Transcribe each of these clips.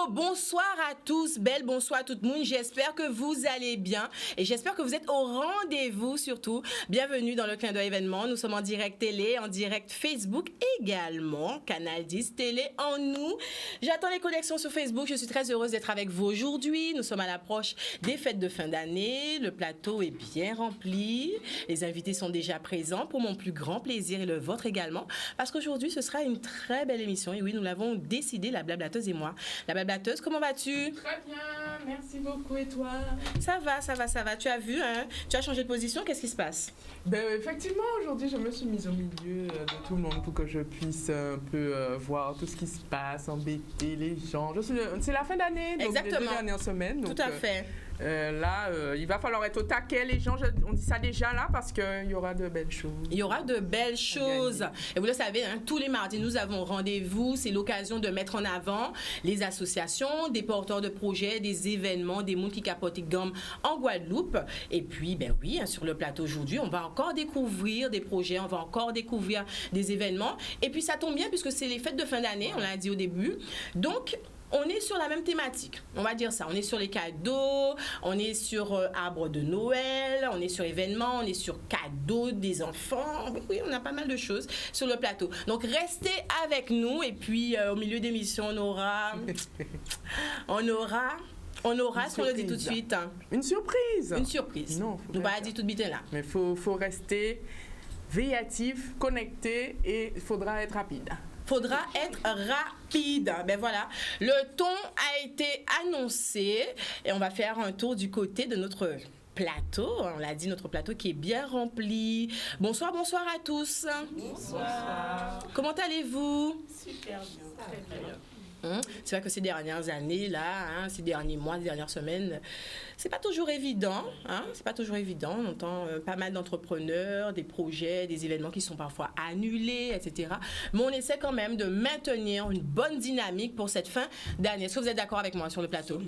bonsoir à tous, belle bonsoir à tout le monde. J'espère que vous allez bien et j'espère que vous êtes au rendez-vous surtout. Bienvenue dans le clin d'œil événement. Nous sommes en direct télé, en direct Facebook également, Canal 10 Télé en nous. J'attends les connexions sur Facebook. Je suis très heureuse d'être avec vous aujourd'hui. Nous sommes à l'approche des fêtes de fin d'année. Le plateau est bien rempli. Les invités sont déjà présents pour mon plus grand plaisir et le vôtre également parce qu'aujourd'hui ce sera une très belle émission. Et oui, nous l'avons décidé, la blablateuse et moi. La blablateuse, comment vas-tu? Très bien, merci beaucoup. Et toi? Ça va. Tu as vu, hein? Tu as changé de position, qu'est-ce qui se passe? Effectivement, aujourd'hui, je me suis mise au milieu de tout le monde pour que je puisse un peu voir tout ce qui se passe, embêter les gens. C'est la fin d'année, donc exactement. Les 2 dernières semaines. Donc, tout à fait. Il va falloir être au taquet, les gens. On dit ça déjà là parce qu'il y aura de belles choses. Il y aura de belles choses. Et vous le savez, hein, tous les mardis, nous avons rendez-vous. C'est l'occasion de mettre en avant les associations, des porteurs de projets, des événements, des mondes qui capotent gomme en Guadeloupe. Et puis, ben oui, hein, sur le plateau aujourd'hui, on va encore découvrir des projets, on va encore découvrir des événements. Et puis, ça tombe bien puisque c'est les fêtes de fin d'année, on l'a dit au début. Donc, on est sur la même thématique, on va dire ça. On est sur les cadeaux, on est sur arbre de Noël, on est sur événements, on est sur cadeaux des enfants. Oui, on a pas mal de choses sur le plateau. Donc, restez avec nous. Et puis, au milieu d'émission, on aura, est-ce qu'on le dit tout de suite? Une surprise. Une surprise. Non, nous pas dit tout de suite là. Mais faut rester véatif, connecté et il faudra être rapide. Faudra être rapide. Ben voilà, le ton a été annoncé et on va faire un tour du côté de notre plateau. On l'a dit, notre plateau qui est bien rempli. Bonsoir à tous. Bonsoir. Comment allez-vous? Super bien, très bien. C'est vrai que ces dernières années, là, ces derniers mois, ces dernières semaines, c'est pas toujours évident. C'est pas toujours évident. On entend pas mal d'entrepreneurs, des projets, des événements qui sont parfois annulés, etc. Mais on essaie quand même de maintenir une bonne dynamique pour cette fin d'année. Est-ce que vous êtes d'accord avec moi sur le plateau?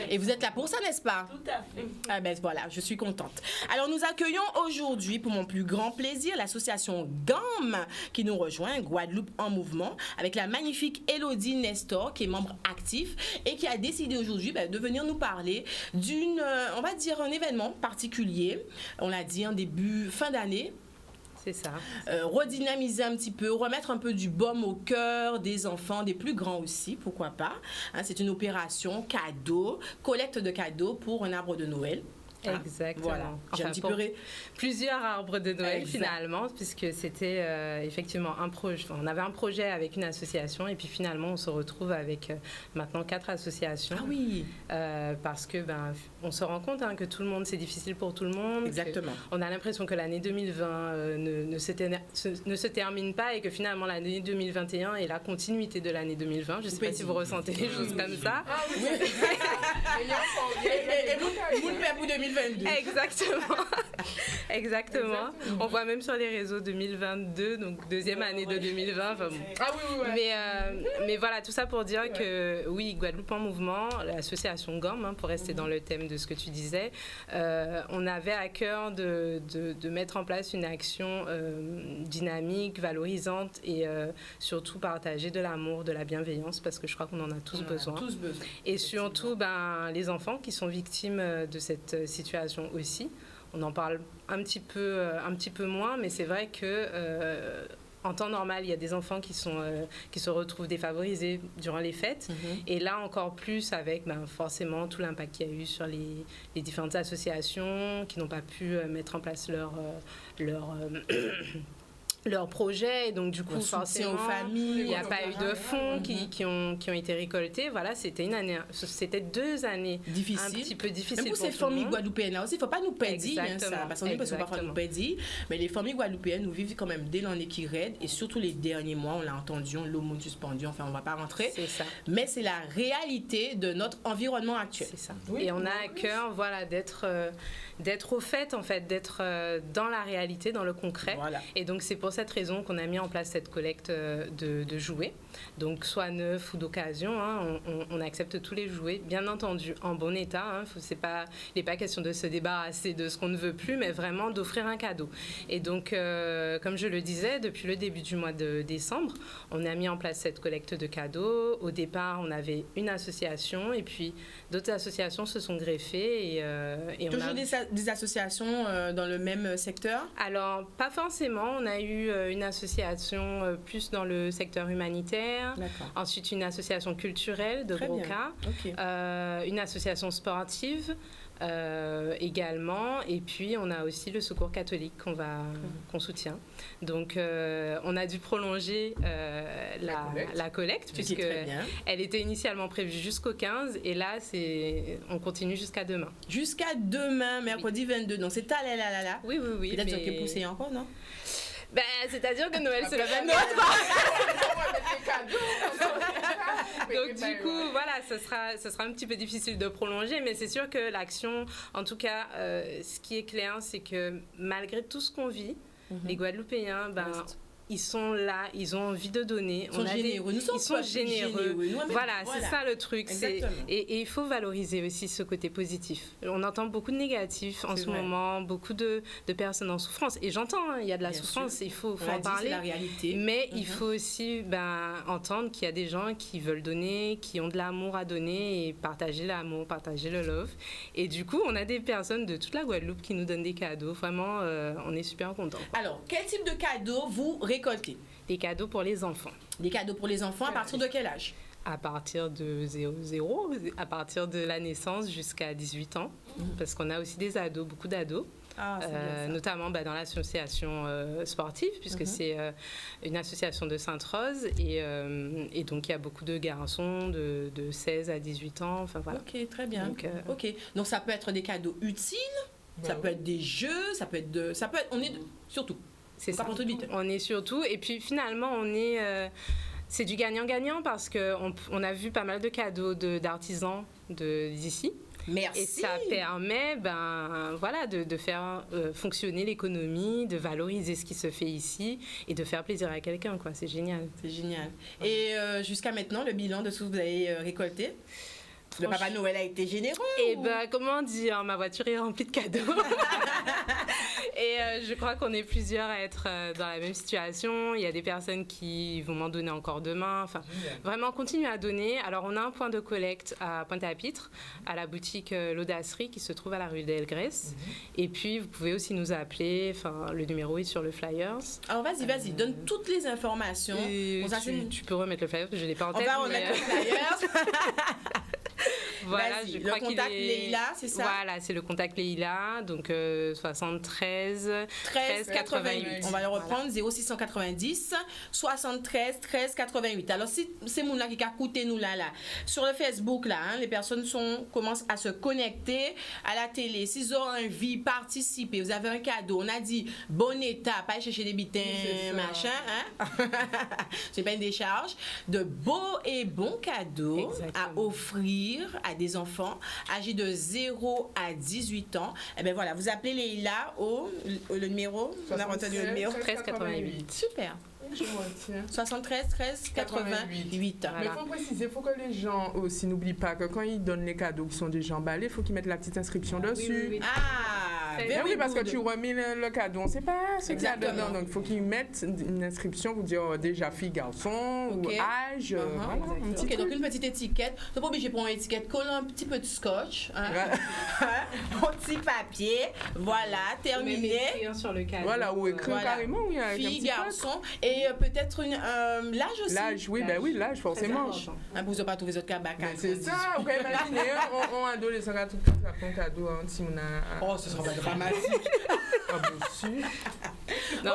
Et vous êtes là pour ça, n'est-ce pas? Tout à fait. Ah ben voilà, je suis contente. Alors nous accueillons aujourd'hui, pour mon plus grand plaisir, l'association GAM qui nous rejoint, Guadeloupe en mouvement, avec la magnifique Élodie Nestor, qui est membre actif et qui a décidé aujourd'hui de venir nous parler d'une, on va dire, un événement particulier. On l'a dit en début, fin d'année. C'est ça. Redynamiser un petit peu, remettre un peu du baume au cœur des enfants, des plus grands aussi, pourquoi pas. C'est une opération cadeau, collecte de cadeaux pour un arbre de Noël. Exactement. Voilà. J'ai un petit peu plusieurs arbres de Noël finalement, puisque c'était effectivement un projet. On avait un projet avec une association et puis finalement on se retrouve avec maintenant 4 associations. Ah oui. Parce que on se rend compte que tout le monde, c'est difficile pour tout le monde. Exactement. On a l'impression que l'année 2020 ne se termine pas et que finalement l'année 2021 est la continuité de l'année 2020. Je ne sais pas si vous ressentez les choses comme ça. Ah oui. Et vous le faites pour 2022. Exactement. On voit même sur les réseaux 2022, donc deuxième année de 2020. Enfin, bon. Ah oui. Mais voilà, tout ça pour dire que oui, Guadeloupe en mouvement, l'association GAM, pour rester dans le thème de ce que tu disais, on avait à cœur de mettre en place une action dynamique, valorisante et surtout partager de l'amour, de la bienveillance, parce que je crois qu'on en a tous besoin. Et surtout, les enfants qui sont victimes de cette situation aussi. On en parle un petit peu moins, mais c'est vrai que en temps normal, il y a des enfants qui se retrouvent défavorisés durant les fêtes. Et là, encore plus avec forcément tout l'impact qu'il y a eu sur les différentes associations qui n'ont pas pu mettre en place leur projet, et donc du coup forcément aux familles, il n'y a pas eu de fonds qui ont été récoltés. Voilà, c'était 2 années difficiles, un petit peu difficiles même pour ces familles guadeloupéennes aussi. Il ne faut pas nous perdre ça, parce qu'on est parfois nous perdre, mais les familles guadeloupéennes nous vivent quand même dès l'année qui raide, et surtout les derniers mois, on l'a entendu, l'aumône suspendue, enfin on ne va pas rentrer, c'est ça. Mais c'est la réalité de notre environnement actuel. C'est ça. Et on a à cœur d'être au fait, en fait, d'être dans la réalité, dans le concret. Voilà. Et donc c'est pour cette raison qu'on a mis en place cette collecte de jouets. Donc, soit neufs ou d'occasion, hein, on accepte tous les jouets, bien entendu, en bon état. Hein, il n'est pas question de se débarrasser de ce qu'on ne veut plus, mais vraiment d'offrir un cadeau. Et donc, comme je le disais, depuis le début du mois de décembre, on a mis en place cette collecte de cadeaux. Au départ, on avait une association et puis d'autres associations se sont greffées. Et toujours des associations dans le même secteur? Alors, pas forcément. On a eu une association plus dans le secteur humanitaire. D'accord. Ensuite, une association culturelle de Broca. Okay. Une association sportive également. Et puis, on a aussi le Secours catholique qu'on soutient. Donc, on a dû prolonger la collecte puisque elle était initialement prévue jusqu'au 15 et là, on continue jusqu'à demain. Jusqu'à demain, mercredi 22. Donc, c'est là. Oui. Peut-être que c'est poussé encore, non? Ben, c'est-à-dire que Noël, c'est le 29. Donc, du coup, voilà, ce sera un petit peu difficile de prolonger, mais c'est sûr que l'action, en tout cas, ce qui est clair, c'est que malgré tout ce qu'on vit, les Guadeloupéens, ils sont là, ils ont envie de donner. Ils sont généreux. Ils sont généreux. Voilà, c'est ça le truc. Et il faut valoriser aussi ce côté positif. On entend beaucoup de négatifs en ce moment, beaucoup de personnes en souffrance. Et j'entends, hein, il y a de la souffrance, il faut en parler. C'est la réalité. Mais il faut aussi entendre qu'il y a des gens qui veulent donner, qui ont de l'amour à donner et partager l'amour, partager le love. Et du coup, on a des personnes de toute la Guadeloupe qui nous donnent des cadeaux. Vraiment, on est super contents. Alors, quel type de cadeaux vous récoltez? Des cadeaux pour les enfants. Des cadeaux pour les enfants à partir de quel âge? À partir de 0, à partir de la naissance jusqu'à 18 ans. Parce qu'on a aussi des ados, beaucoup d'ados. Notamment dans l'association sportive, puisque c'est une association de Sainte-Rose. Et donc, il y a beaucoup de garçons de 16 à 18 ans. Enfin, voilà. Ok, très bien. Donc, ça peut être des cadeaux utiles, ça peut être des jeux, surtout. C'est ça. On est surtout. Et puis finalement, c'est du gagnant-gagnant parce qu'on a vu pas mal de cadeaux d'artisans d'ici. Merci. Et ça permet de faire fonctionner l'économie, de valoriser ce qui se fait ici et de faire plaisir à quelqu'un. C'est génial. C'est génial. Et jusqu'à maintenant, le bilan de ce que vous avez récolté? Le Papa Noël a été généreux? Comment dire, ma voiture est remplie de cadeaux. Et je crois qu'on est plusieurs à être dans la même situation. Il y a des personnes qui vont m'en donner encore demain. Enfin, vraiment, continuer à donner. Alors, on a un point de collecte à Pointe-à-Pitre, à la boutique L'Audacerie, qui se trouve à la rue d'Elgrès. Et puis, vous pouvez aussi nous appeler. Enfin, le numéro est sur le flyers. Alors, vas-y, donne toutes les informations. Tu peux remettre le flyer, parce que je ne l'ai pas en tête. On va remettre le flyer. Voilà, je crois le contact Leïla, c'est ça? Voilà, c'est le contact Leïla, donc 73 13 88. On va le reprendre, 0690 73 13 88. Alors, si c'est mon là qui a écouté nous là, sur le Facebook, les personnes commencent à se connecter à la télé. S'ils ont envie de participer, vous avez un cadeau, on a dit bon état, pas chercher des bitins, machin, hein? C'est pas une décharge. De beaux et bons cadeaux à offrir à des enfants âgés de 0 à 18 ans. Eh bien voilà, vous appelez Leïla le numéro, on a entendu le numéro 1388. Super. 73 13 88. Mais il faut préciser, il faut que les gens aussi n'oublient pas que quand ils donnent les cadeaux qui sont déjà emballés, il faut qu'ils mettent la petite inscription dessus. Oui. Oui, parce que tu remets le cadeau, on ne sait pas ce qu'il y a dedans. Donc il faut qu'ils mettent une inscription pour dire déjà fille, garçon, ou âge. Donc une petite étiquette. Tu n'es pas obligé de prendre une étiquette, coller un petit peu de scotch, un petit papier. Voilà, terminé. Sur le cadeau. Voilà, ou écrire carrément. Oui, fille, garçon. Et peut-être l'âge aussi. L'âge, l'âge, forcément. Vous n'avez pas trouvé votre cabane. C'est ça, vous pouvez imaginer, on adolescent qui a tout un cadeau, si on a... Oh, ce sera pas dramatique. Non,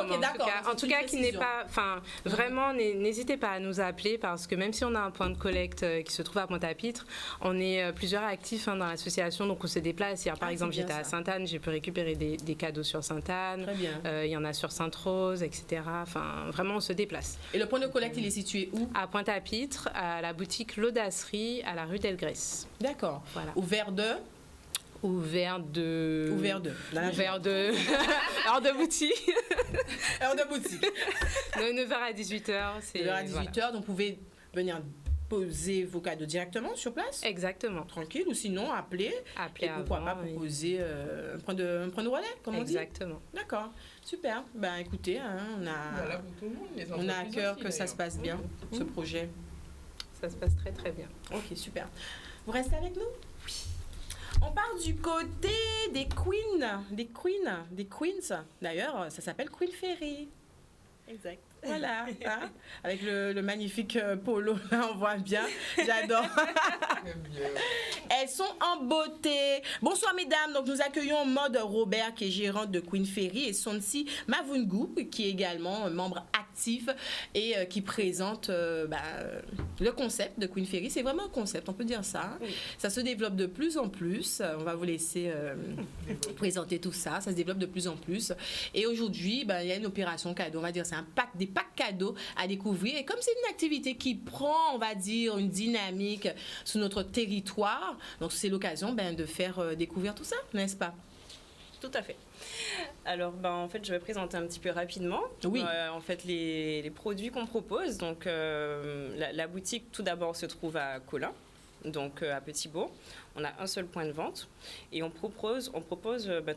en tout cas, qui n'est pas... Enfin, vraiment, n'hésitez pas à nous appeler parce que même si on a un point de collecte qui se trouve à Pointe-à-Pitre, on est plusieurs actifs dans l'association, donc on se déplace. Hier, par exemple, j'étais à Sainte-Anne, j'ai pu récupérer des cadeaux sur Sainte-Anne. Très bien. Il y en a sur Sainte-Rose, etc. Enfin, vraiment, on se déplace. Et le point de collecte, il est situé où? À Pointe-à-Pitre, à la boutique L'Audacerie, à la rue d'Elgrès. D'accord. Voilà. Ouvert de heure de boutique. Heure de boutique. 9h à 18h. C'est 9h à 18h, donc vous pouvez venir poser vos cadeaux directement sur place. Exactement. Tranquille, ou sinon appeler. Appeler Et pourquoi avant, pas oui. proposer prendre de relais, comme on dit. Exactement. D'accord, super. Ben écoutez, hein, Voilà pour tout le monde, les on a à entreprises cœur aussi, que ça d'ailleurs. se passe bien, ce projet. Ça se passe très très bien. Ok, super. Vous restez avec nous? Oui. On part du côté des queens. D'ailleurs, ça s'appelle Queen Ferry. Exact. Voilà, hein, avec le magnifique polo, là, on voit bien. J'adore. J'aime bien. Elles sont en beauté. Bonsoir mesdames, donc nous accueillons Maud Robert qui est gérante de Queen Ferry et Sonsi Mavungu qui est également membre actif et qui présente le concept de Queen Ferry. C'est vraiment un concept, on peut dire ça. Hein. Oui. Ça se développe de plus en plus. On va vous laisser présenter tout ça. Ça se développe de plus en plus. Et aujourd'hui, il y a une opération cadeau. On va dire c'est des packs cadeaux à découvrir. Et comme c'est une activité qui prend, on va dire, une dynamique sur notre territoire, donc c'est l'occasion de faire découvrir tout ça, n'est-ce pas? Tout à fait. Alors, en fait, je vais présenter un petit peu rapidement. Oui. En fait, les produits qu'on propose. Donc, la boutique, tout d'abord, se trouve à Colin, donc à Petit-Bourg. On a un seul point de vente et on propose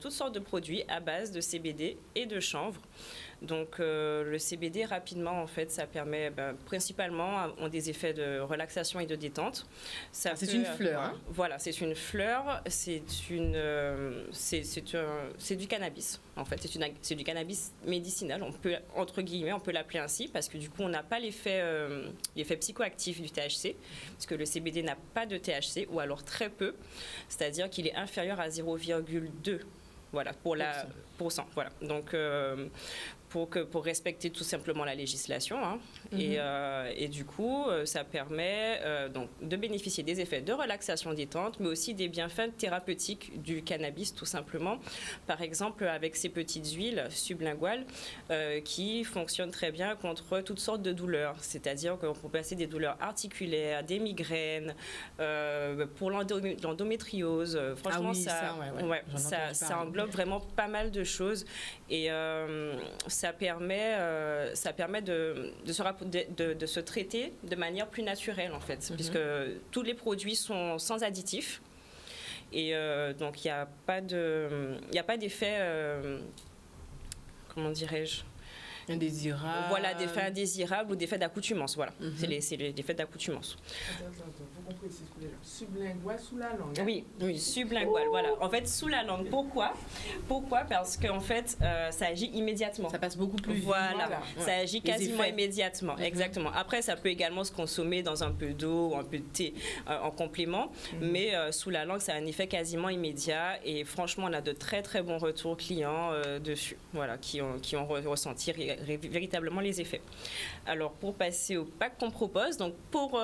toutes sortes de produits à base de CBD et de chanvre. Donc le CBD rapidement en fait ça permet principalement ont des effets de relaxation et de détente. C'est une fleur. Hein? Voilà, c'est une fleur, c'est du cannabis en fait, c'est du cannabis médicinal, on peut l'appeler ainsi parce que du coup on n'a pas l'effet psychoactif du THC parce que le CBD n'a pas de THC ou alors très peu, c'est-à-dire qu'il est inférieur à 0,2. Voilà, pour cent. Voilà. Donc, pour respecter tout simplement la législation. Hein. Et du coup, ça permet donc, de bénéficier des effets de relaxation détente, mais aussi des bienfaits thérapeutiques du cannabis, tout simplement. Par exemple, avec ces petites huiles sublinguales qui fonctionnent très bien contre toutes sortes de douleurs. C'est-à-dire qu'on peut passer des douleurs articulaires, des migraines, pour l'endométriose. Franchement, ça englobe vraiment pas mal de choses. Et ça permet de se traiter de manière plus naturelle en fait, puisque tous les produits sont sans additifs et donc il n'y a pas d'effet, comment dirais-je, indésirable. Voilà, d'effets indésirables ou d'effets d'accoutumance. Voilà, c'est les effets d'accoutumance. Attends, vous comprenez, sublingual sous la langue. Oui, sublingual, voilà. En fait, sous la langue. Pourquoi ? Parce qu'en fait, ça agit immédiatement. Ça passe beaucoup plus vite. Voilà, ça agit quasiment immédiatement. Exactement. Après, ça peut également se consommer dans un peu d'eau ou un peu de thé en complément, mais sous la langue, ça a un effet quasiment immédiat et franchement, on a de très très bons retours clients dessus, voilà, qui ont ressenti véritablement les effets. Alors, pour passer au pack qu'on propose, donc pour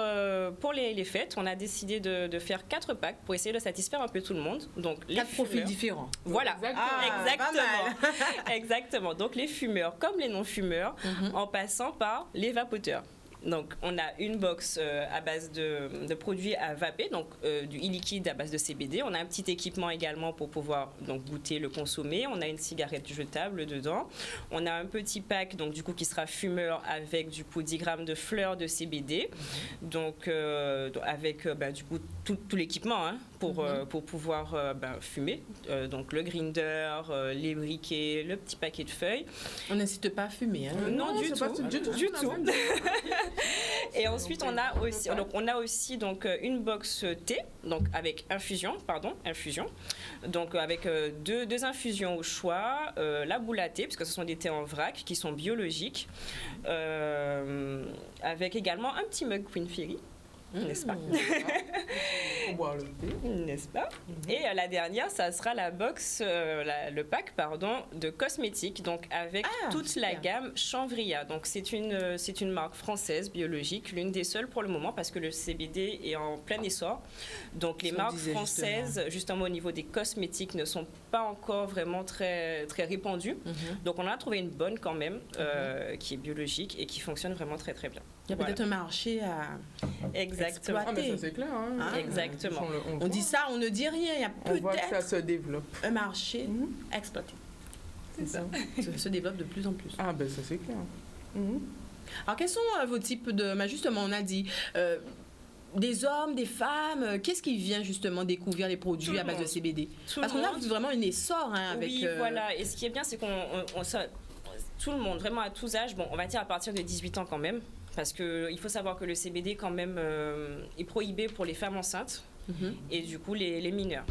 les fêtes, on a décidé de faire 4 packs pour essayer de satisfaire un peu tout le monde. Donc, 4 profils différents. Voilà, exactement. Exactement. Donc, les fumeurs comme les non-fumeurs, en passant par les vapoteurs. Donc, on a une box à base de produits à vaper, donc du e-liquide à base de CBD. On a un petit équipement également pour pouvoir donc, goûter, le consommer. On a une cigarette jetable dedans. On a un petit pack donc, du coup, qui sera fumeur avec du coup, 10 grammes de fleurs de CBD. Donc, avec du coup, tout l'équipement hein, pour pouvoir fumer. Donc, le grinder, les briquets, le petit paquet de feuilles. On n'incite pas à fumer. Hein. Non, du tout. Et ensuite, on a aussi donc, une box thé, donc avec infusion. Donc avec deux infusions au choix, la boule à thé, parce que ce sont des thés en vrac qui sont biologiques, avec également un petit mug Queen Ferry. N'est-ce pas? N'est-ce pas? Et la dernière, ça sera la box, le pack, de cosmétiques, donc avec toute la gamme Chanvria. Donc c'est une marque française biologique, l'une des seules pour le moment parce que le CBD est en plein essor. Donc les marques françaises, justement au niveau des cosmétiques, ne sont pas encore vraiment très très répandues. Donc on a trouvé une bonne quand même, qui est biologique et qui fonctionne vraiment très très bien. Il y a peut-être un marché à exactement. Ah, mais ça c'est clair. Hein. Exactement. On dit ça, on ne dit rien. Il y a on voit que ça se développe. Un marché exploité. C'est ça. Ça se développe de plus en plus. Ah ben ça c'est clair. Alors, quels sont vos types de... justement, on a dit... des hommes, des femmes, qu'est-ce qui vient justement découvrir les produits à base de CBD? Parce qu'on a vraiment un essor avec... Oui, voilà. Et ce qui est bien, c'est tout le monde, vraiment à tous âges, bon, on va dire à partir de 18 ans quand même, parce qu'il faut savoir que le CBD quand même est prohibé pour les femmes enceintes et du coup les mineurs.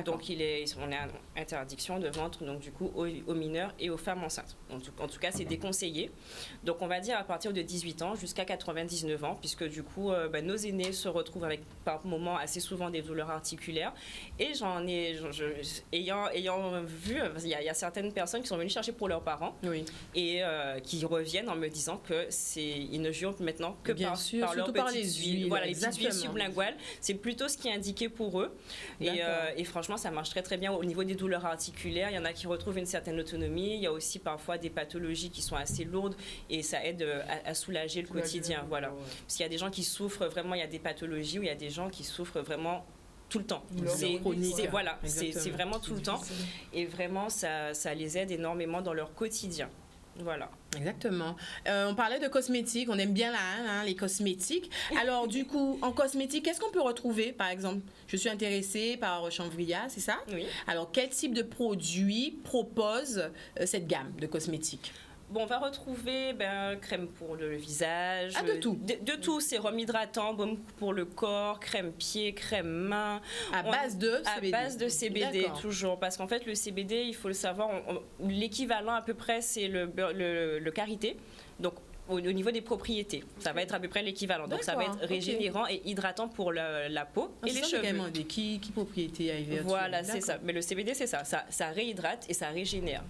Donc on a interdiction de vendre donc du coup aux mineurs et aux femmes enceintes. En tout cas, c'est déconseillé. Donc on va dire à partir de 18 ans jusqu'à 99 ans, puisque du coup nos aînés se retrouvent avec par moments assez souvent des douleurs articulaires. Et ayant vu, il y a certaines personnes qui sont venues chercher pour leurs parents et qui reviennent en me disant que ils ne jouent maintenant que par leurs petites huiles. Voilà, les petites huiles sublinguales. C'est plutôt ce qui est indiqué pour eux. Et franchement, ça marche très très bien au niveau des douleurs articulaires. Il y en a qui retrouvent une certaine autonomie. Il y a aussi parfois des pathologies qui sont assez lourdes et ça aide à soulager le quotidien. Voilà. Parce qu'il y a des gens qui souffrent vraiment, il y a des pathologies où il y a des gens qui souffrent vraiment tout le temps. C'est vraiment tout le temps. Et vraiment, ça les aide énormément dans leur quotidien. Voilà. Exactement. On parlait de cosmétiques, on aime bien les cosmétiques. Alors, du coup, en cosmétique, qu'est-ce qu'on peut retrouver, par exemple? Je suis intéressée par Chanvria, c'est ça? Oui. Alors, quel type de produit propose cette gamme de cosmétiques? Bon, on va retrouver crème pour le visage. Ah, de tout? De tout, sérum hydratant, baume pour le corps, crème pied, crème main. À base de CBD? À base de CBD, toujours. Parce qu'en fait, le CBD, il faut le savoir, l'équivalent à peu près, c'est le karité. Donc, au niveau des propriétés, ça va être à peu près l'équivalent. Donc, ça va être régénérant et hydratant pour la peau et les cheveux. Qui propriété arrive? Voilà, c'est ça. Mais le CBD, c'est ça. Ça réhydrate et ça régénère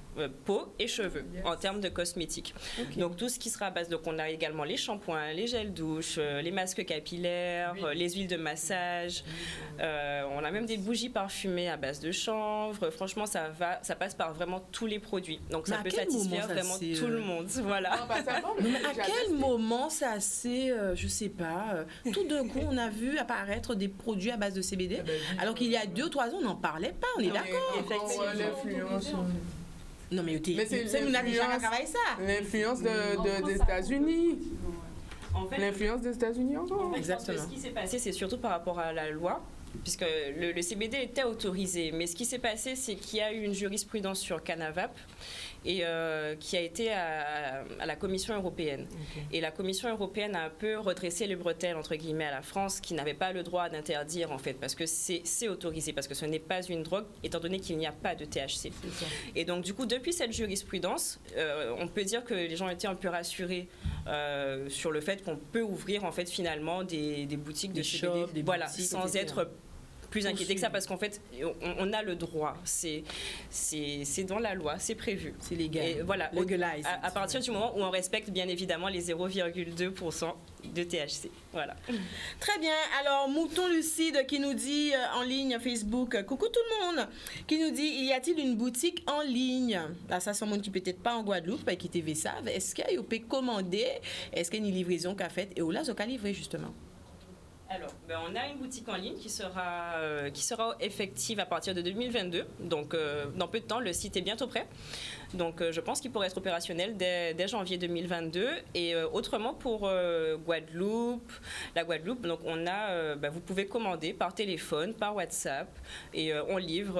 peau et cheveux en termes de cosmétiques. Donc, tout ce qui sera à base. Donc, on a également les shampoings, les gels douche, les masques capillaires, les huiles de massage. On a même des bougies parfumées à base de chanvre. Franchement, ça passe par vraiment tous les produits. Donc, ça peut satisfaire vraiment tout le monde. Voilà. À quel moment c'est assez, je sais pas, tout d'un coup on a vu apparaître des produits à base de CBD, alors qu'il y a 2 ou 3 ans on n'en parlait pas, on est d'accord? Effectivement. Non mais c'est nous avons déjà travaillé ça. L'influence des États-Unis. En fait, l'influence des États-Unis encore. Exactement. Ce qui s'est passé, c'est surtout par rapport à la loi. Puisque le CBD était autorisé. Mais ce qui s'est passé, c'est qu'il y a eu une jurisprudence sur Canavap et qui a été à la Commission européenne. Et la Commission européenne a un peu redressé les bretelles, entre guillemets, à la France, qui n'avait pas le droit d'interdire, en fait, parce que c'est autorisé, parce que ce n'est pas une drogue, étant donné qu'il n'y a pas de THC. Et donc, du coup, depuis cette jurisprudence, on peut dire que les gens étaient un peu rassurés sur le fait qu'on peut ouvrir, en fait, finalement, des boutiques de CBD, voilà, sans être plus inquiété que ça, parce qu'en fait, on a le droit. C'est dans la loi, c'est prévu. C'est légal. Et voilà, à partir du moment où on respecte bien évidemment les 0,2% de THC. Voilà. Très bien. Alors, Mouton Lucide qui nous dit en ligne Facebook, coucou tout le monde, qui nous dit, y a-t-il une boutique en ligne? Là, ça, c'est un monde qui peut-être pas en Guadeloupe, qui TV savent. Est-ce qu'il y a peut commander? Est-ce qu'il y a une livraison qu'a faite? Et où là, ils ont livré justement? Alors, on a une boutique en ligne qui sera effective à partir de 2022. Donc, dans peu de temps, le site est bientôt prêt. Donc, je pense qu'il pourrait être opérationnel dès janvier 2022. Et autrement, pour Guadeloupe, la Guadeloupe, donc on a, vous pouvez commander par téléphone, par WhatsApp. Et on livre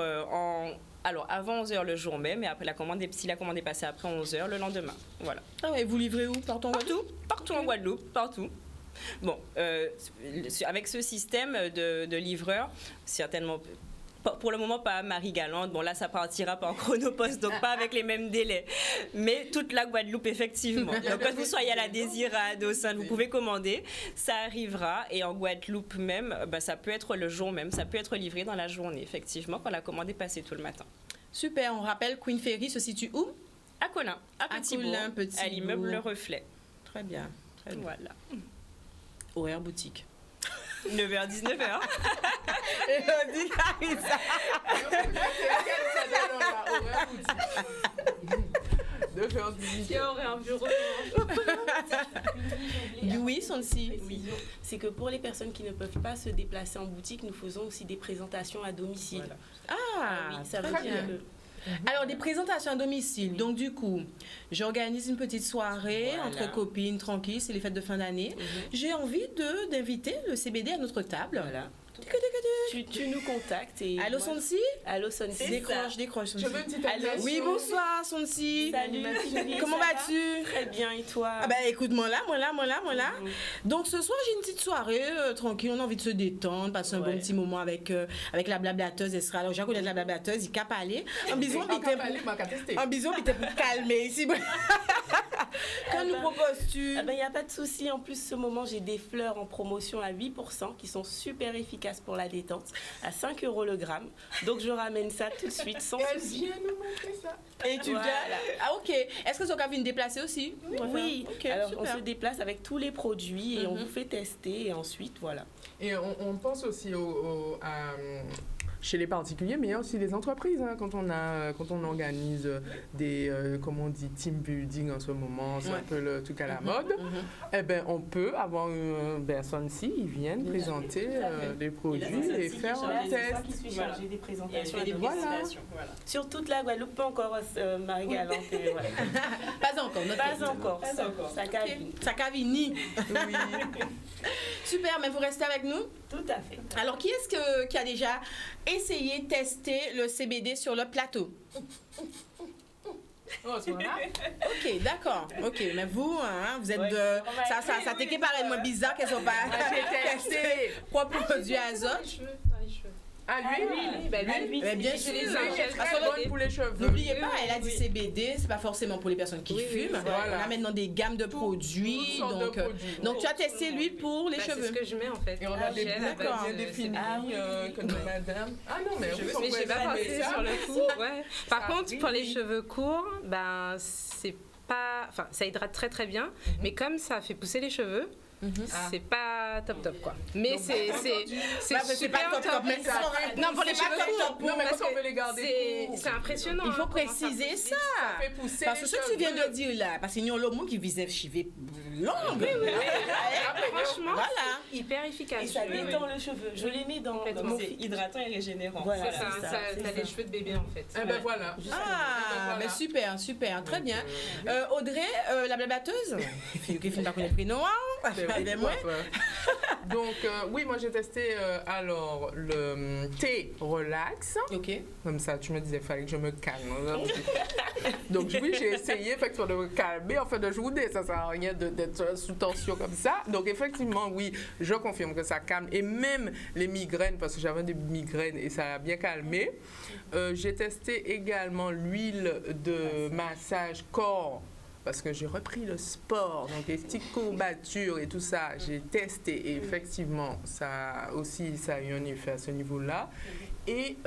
alors, avant 11h le jour même, et après si la commande est passée après 11h, le lendemain. Voilà. Ah ouais, vous livrez où? Partout en Guadeloupe? Partout en Guadeloupe, partout. Bon, avec ce système de livreur, certainement, pour le moment, pas à Marie-Galante. Bon, là, ça partira pas en chronopost, donc pas avec les mêmes délais. Mais toute la Guadeloupe, effectivement. Donc, quand vous soyez à la Désirade, au Saint, vous pouvez commander. Ça arrivera. Et en Guadeloupe même, ça peut être le jour même. Ça peut être livré dans la journée, effectivement, quand la commande est passée tout le matin. Super. On rappelle, Queen Ferry se situe où? À Colin, à Petit-Bourg, à l'immeuble Le Reflet. Très bien. Très bien. Voilà. Horaire boutique. 9h, 19h. Et on dit Carissa. Il y aurait un bureau. Oui, Sonsi. Oui. C'est que pour les personnes qui ne peuvent pas se déplacer en boutique, nous faisons aussi des présentations à domicile. Voilà. Ah, oui, ça veut dire que Alors, des présentations à domicile. Donc, du coup, j'organise une petite soirée Voilà. entre copines, tranquille, c'est les fêtes de fin d'année. J'ai envie d'inviter le CBD à notre table. Voilà. Tu nous contactes et Allô, moi- Sonsi? Allô, Sonsi. Décroche, Sonsi. Je veux une petite Allô? invitation. Oui, bonsoir, Sonsi. Salut. Comment Ça va? vas-tu? Très bien, et toi? Ah ben écoute, moi là. Donc ce soir j'ai une petite soirée tranquille, on a envie de se détendre, passer un Ouais. bon petit moment avec la blablateuse Esra. Alors j'ai connais la blablateuse, il cap aller. Un bisou, Ah, allez, m'a qu'à tester. un bisou, puis t'es pour calmer ici. Quand nous proposes-tu? Ah ben, il n'y a pas de souci. En plus, ce moment, j'ai des fleurs en promotion à 8% qui sont super efficaces pour la détente, à 5 € le gramme. Donc, je ramène ça tout de suite, sans Elle souci. vient nous montrer ça. Et tu Voilà. viens? Ah ok. Est-ce que tu as envie de déplacer aussi? Oui, Ok, alors super. on se déplace avec tous les produits et on vous fait tester et ensuite, voilà. Et on pense aussi chez les particuliers, mais il y a aussi les entreprises. Hein, quand on organise des, comment on dit, team building en ce moment, c'est Ouais. un peu le truc à la mode. Eh ben, on peut avoir une personne ici, ils viennent présenter des produits et faire un C'est moi test. qui suis Voilà. chargée des Et elle présentations. fait des Voilà. présentations. Voilà. Sur toute la Guadeloupe, pas encore Marie-Galante. Voilà. Pas encore. notre Pas équipe. encore. Pas encore. Ça Ok. cavine. Ça cavini. Oui. Super, mais vous restez avec nous? Tout à fait. Alors, qui est-ce qui a déjà essayé, testé le CBD sur le plateau? Oh, ce moment-là. Ok, d'accord. Ok, mais vous, hein, vous êtes Ouais. de... Ça t'équipe paraît moins bizarre qu'elles sont pas J'ai testé. propre produit azote. Dans les cheveux. Ah, lui, Bah, Ah, lui, lui, Mais bien c'est- sûr. c'est Parce très que bonne pour les cheveux. N'oubliez pas, elle a dit CBD, c'est pas forcément pour les personnes qui Oui, oui, fument. voilà. On a maintenant des gammes de produits. Toutes sortes de Donc, produits. donc tu as testé l'huile pour les Bah, cheveux. c'est ce que je mets en fait. Et on a des Gel à boucles base bien de définies CBD. que nos madame. Ah non, mais cheveux, on mais j'ai pas pourrait pensé ça. sur le coup. Ouais. Par Ça contre, brille. pour les cheveux courts, ben c'est pas, enfin ça hydrate très très bien, mais comme ça fait pousser les cheveux, c'est pas top quoi. Mais c'est Bah, c'est super pas top, mais ça aurait- Non, pour les c'est pas cheveux top, courts. Non, mais parce quand on que veut les garder courts. c'est impressionnant. Il faut hein, comment préciser ça. Ça fait pousser Parce que les ce que tu viens cheveux. de dire là, parce qu'il y a le mot qui visait chiver longue. Franchement, Voilà. c'est hyper efficace. Et ça Oui, oui. détend le cheveu. Je les mets dans mon C'est fit. hydratant et régénérant. Voilà, C'est ça, c'est ça, ça, c'est t'as ça. les cheveux de bébé en fait. Eh ben voilà. Ah, Voilà. ben super, super, très bien. Audrey, la blablateuse, qui finit par connaître le prénom, hein, elle est moins. Donc, oui, moi j'ai testé alors le thé relax. Ok. Comme ça, tu me disais, fallait que je me calme. Donc, oui, j'ai essayé, effectivement, de me calmer en fin de journée. Ça sert à rien d'être sous tension comme ça. Donc, effectivement, oui, je confirme que ça calme. Et même les migraines, parce que j'avais des migraines et ça a bien calmé. J'ai testé également l'huile de massage corps. Parce que j'ai repris le sport, donc les petites courbatures et tout ça, j'ai testé et effectivement, ça aussi, ça a eu un effet à ce niveau-là. Et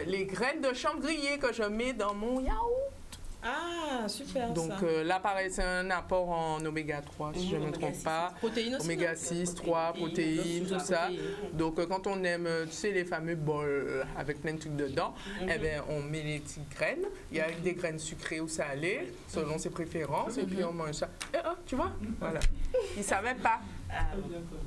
les graines de chanvre grillées que je mets dans mon yaourt. Ah, super. Donc ça. là, pareil, c'est un apport en oméga 3, si je ne me trompe pas. Protéines aussi. Oméga 6, 3, protéines, tout ça. Donc quand on aime, tu sais, les fameux bols avec plein de trucs dedans, eh bien, on met les petites graines. Il y a des graines sucrées ou salées, selon ses préférences, et puis on mange ça. Et tu vois, voilà. Ils ne savaient pas.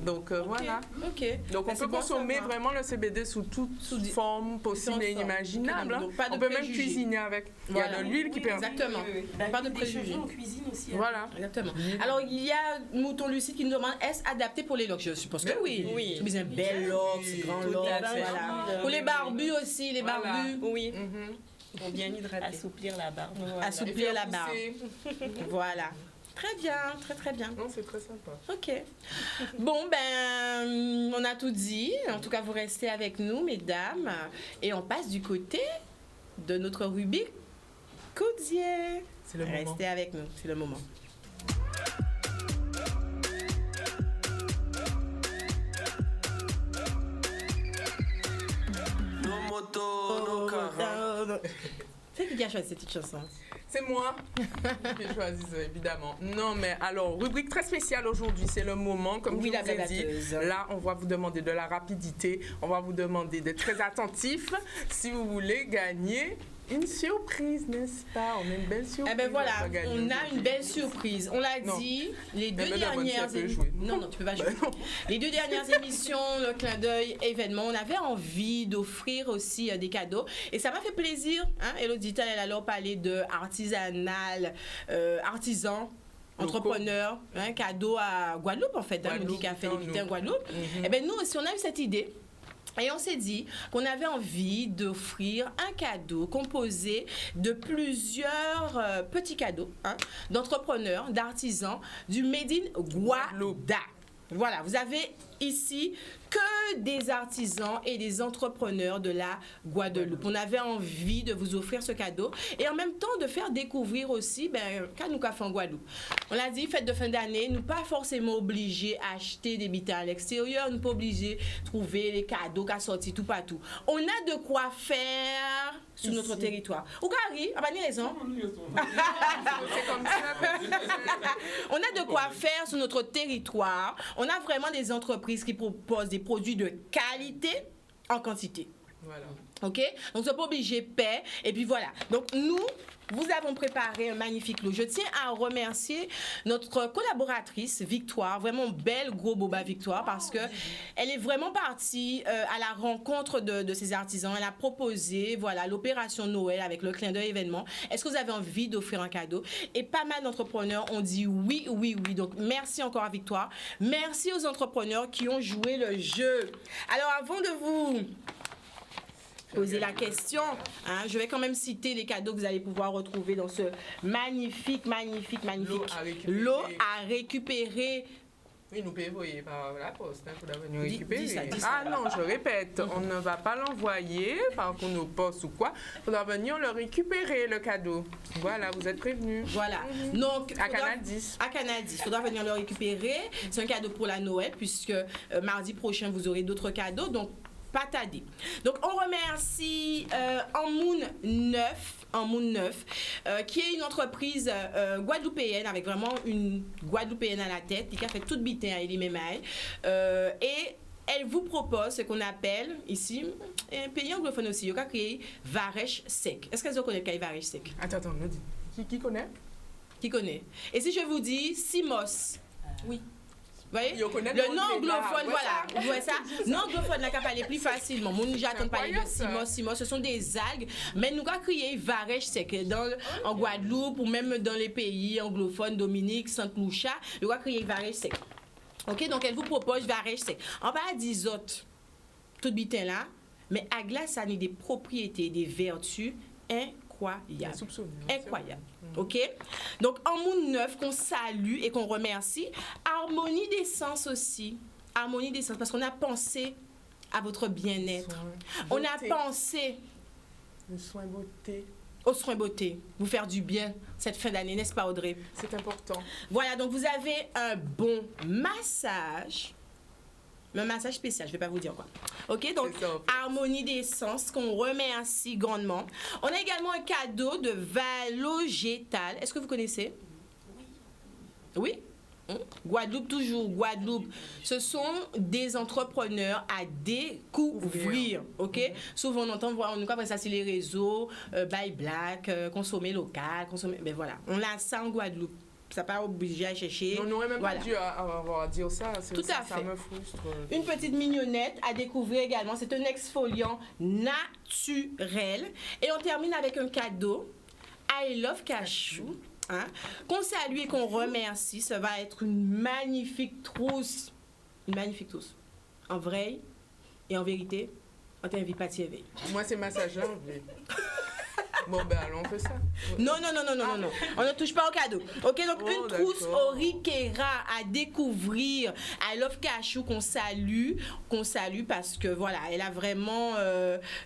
Donc voilà. Ok. Donc on Ah, c'est peut bon à consommer savoir. vraiment le CBD sous toute des- forme possible et différentes formes. inimaginable. Donc, pas de On peut même préjugés. cuisiner avec. Il y Voilà. a de l'huile qui permet. Exactement. Bah, Pas de des préjugés. cheveux en cuisine aussi. Voilà. Exactement. Alors, il y a Mouton Lucide qui nous demande, est-ce adapté pour les locks? Je suppose que oui. Oui. Tu un bel lock, grand Tout lock, à fait. voilà. Pour les barbus aussi, les Voilà. barbus. Oui, Mhm. pour bien hydrater. Assouplir la barbe. Voilà. Assouplir Et la faire barbe. pousser. Voilà. Très bien, très très bien. Non, c'est très sympa. Ok. Bon, ben, on a tout dit. En tout cas, vous restez avec nous, mesdames. Et on passe du côté de notre rubrique Coudier. C'est le moment. Restez avec nous, c'est le moment. Nos motos, nos carros. C'est qui a choisi cette petite chanson? C'est moi qui ai choisi ça, évidemment. Non, mais alors, rubrique très spéciale aujourd'hui, c'est le moment, comme Oui, je la vous ai dit. blablateuse. Là, on va vous demander de la rapidité, on va vous demander d'être très attentif si vous voulez gagner Une surprise, n'est-ce pas? On a une belle surprise. Eh ben voilà, va gagner on a aujourd'hui. une belle surprise. On l'a Non. dit, les deux Mais dernières ça peut jouer. Non, tu peux pas jouer. Ben non. Les 2 dernières émissions, le clin d'œil événement, on avait envie d'offrir aussi des cadeaux. Et ça m'a fait plaisir. Hein? Elodie, elle a alors parlé de artisanal, artisan. Entrepreneur, hein, cadeau à Guadeloupe en fait, hein, Guadeloupe, qui a fait Guadeloupe. des en Guadeloupe. Eh bien nous aussi on a eu cette idée. Et on s'est dit qu'on avait envie d'offrir un cadeau composé de plusieurs petits cadeaux hein, d'entrepreneurs, d'artisans du Made in Guadeloupe. Voilà, vous avez ici que des artisans et des entrepreneurs de la Guadeloupe. On avait envie de vous offrir ce cadeau et en même temps de faire découvrir aussi qu'à nous qu'a fait en Guadeloupe. On l'a dit, fête de fin d'année, nous pas forcément obligés à acheter des bitins à l'extérieur, nous pas obligés de trouver les cadeaux qu'a sorti tout partout. On a de quoi faire sur notre territoire. Ou Gary, ah bah ni raison. C'est comme ça. On a de quoi faire sur notre territoire. On a vraiment des entreprises qui proposent des produits de qualité en quantité. Voilà. OK? Donc, c'est pas obligé, paix. Et puis voilà. Donc, nous, vous avons préparé un magnifique lot. Je tiens à remercier notre collaboratrice, Victoire. Vraiment belle, gros boba Victoire, parce que elle est vraiment partie à la rencontre de ces artisans. Elle a proposé, voilà, l'opération Noël avec le clin d'œil événement. Est-ce que vous avez envie d'offrir un cadeau? Et pas mal d'entrepreneurs ont dit oui, oui, oui. Donc, merci encore à Victoire. Merci aux entrepreneurs qui ont joué le jeu. Alors, avant de vous poser la question, hein, je vais quand même citer les cadeaux que vous allez pouvoir retrouver dans ce magnifique lot à récupérer. Oui, nous pouvons envoyer par la poste, il faudra venir Dis récupérer. ça. Ah non, je répète, on ne va pas l'envoyer par contre nos postes ou quoi. Il faudra venir le récupérer, le cadeau. Voilà, vous êtes prévenus. Voilà. Donc, À Canal 10. À Canal 10. Il faudra venir le récupérer. C'est un cadeau pour la Noël, puisque mardi prochain, vous aurez d'autres cadeaux. Donc, pas tarder. Donc, on remercie Anmoun 9, qui est une entreprise guadeloupéenne, avec vraiment une guadeloupéenne à la tête, qui a fait toute bitin à Elie Memaille. Et elle vous propose ce qu'on appelle ici, un pays anglophone aussi, il a créé Varèche sec. Est-ce que vous connaissez le Varèche sec? Attends, nous dis. Qui connaît? Qui connaît? Et si je vous dis Simos? Oui. Vous voyez? Yo connaît Le le non nom de anglophone, l'art, voilà. Vous voyez ça? Non anglophone, n'a qu'à parler plus facilement. Mon j'attends de parler de incroyable, Simos. Ce sont des algues. Mais nous avons crié Varèche sec en Guadeloupe ou même dans les pays anglophones, Dominique, Sainte-Lucia. Nous avons crié Varèche sec. OK? Donc, elle vous propose Varèche sec. On va dire des autres, tout bitin là, mais à glace, ça a des propriétés, des vertus incroyables. Incroyable. OK? Donc, en Moun 9, qu'on salue et qu'on remercie. Harmonie d'essence aussi. Harmonie d'essence, parce qu'on a pensé à votre bien-être. On a pensé Le soin beauté. aux soins beauté. Vous faire du bien cette fin d'année, n'est-ce pas, Audrey? C'est important. Voilà, donc vous avez un bon massage. Un massage spécial, je ne vais pas vous dire quoi. OK, donc C'est ça. Harmonie d'essence, qu'on remercie grandement. On a également un cadeau de Valogétal. Est-ce que vous connaissez? Oui? Guadeloupe, toujours Guadeloupe. Ce sont des entrepreneurs à découvrir. OK? Souvent, on entend voir, on voit ça sur les réseaux, buy black, consommer local, consommer. Ben voilà, on a ça en Guadeloupe. Ça pas obligé à chercher. On n'aurait même Voilà. pas dû avoir à dire ça. Tout à Ça fait. me frustre. Une petite mignonnette à découvrir également. C'est un exfoliant naturel. Et on termine avec un cadeau. I Love Cachou. Hein, qu'on salue et qu'on remercie. Ça va être une magnifique trousse. Une magnifique trousse. En vrai et en vérité, on t'invite pas à t'y éveiller. Moi, c'est massageur. Bon, ben allons, on fait ça. Non. On ne touche pas au cadeau. OK, donc Oh, une trousse d'accord. Oriquera à découvrir. I Love Cachou qu'on salue parce que voilà, elle a vraiment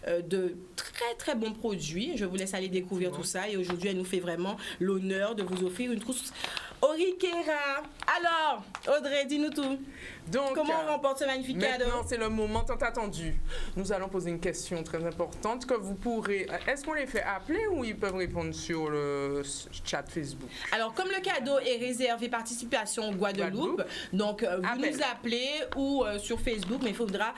de très très bons produits. Je vous laisse aller découvrir tout ça et aujourd'hui, elle nous fait vraiment l'honneur de vous offrir une trousse Oriquera. Alors, Audrey, dis-nous tout. Donc, Comment on remporte ce magnifique cadeau? maintenant, c'est le moment tant attendu. Nous allons poser une question très importante que vous pourrez... Est-ce qu'on les fait appeler ou ils peuvent répondre sur le chat Facebook? Alors, comme le cadeau est réservé participation Guadeloupe, donc vous Appel. nous appelez ou sur Facebook, mais il faudra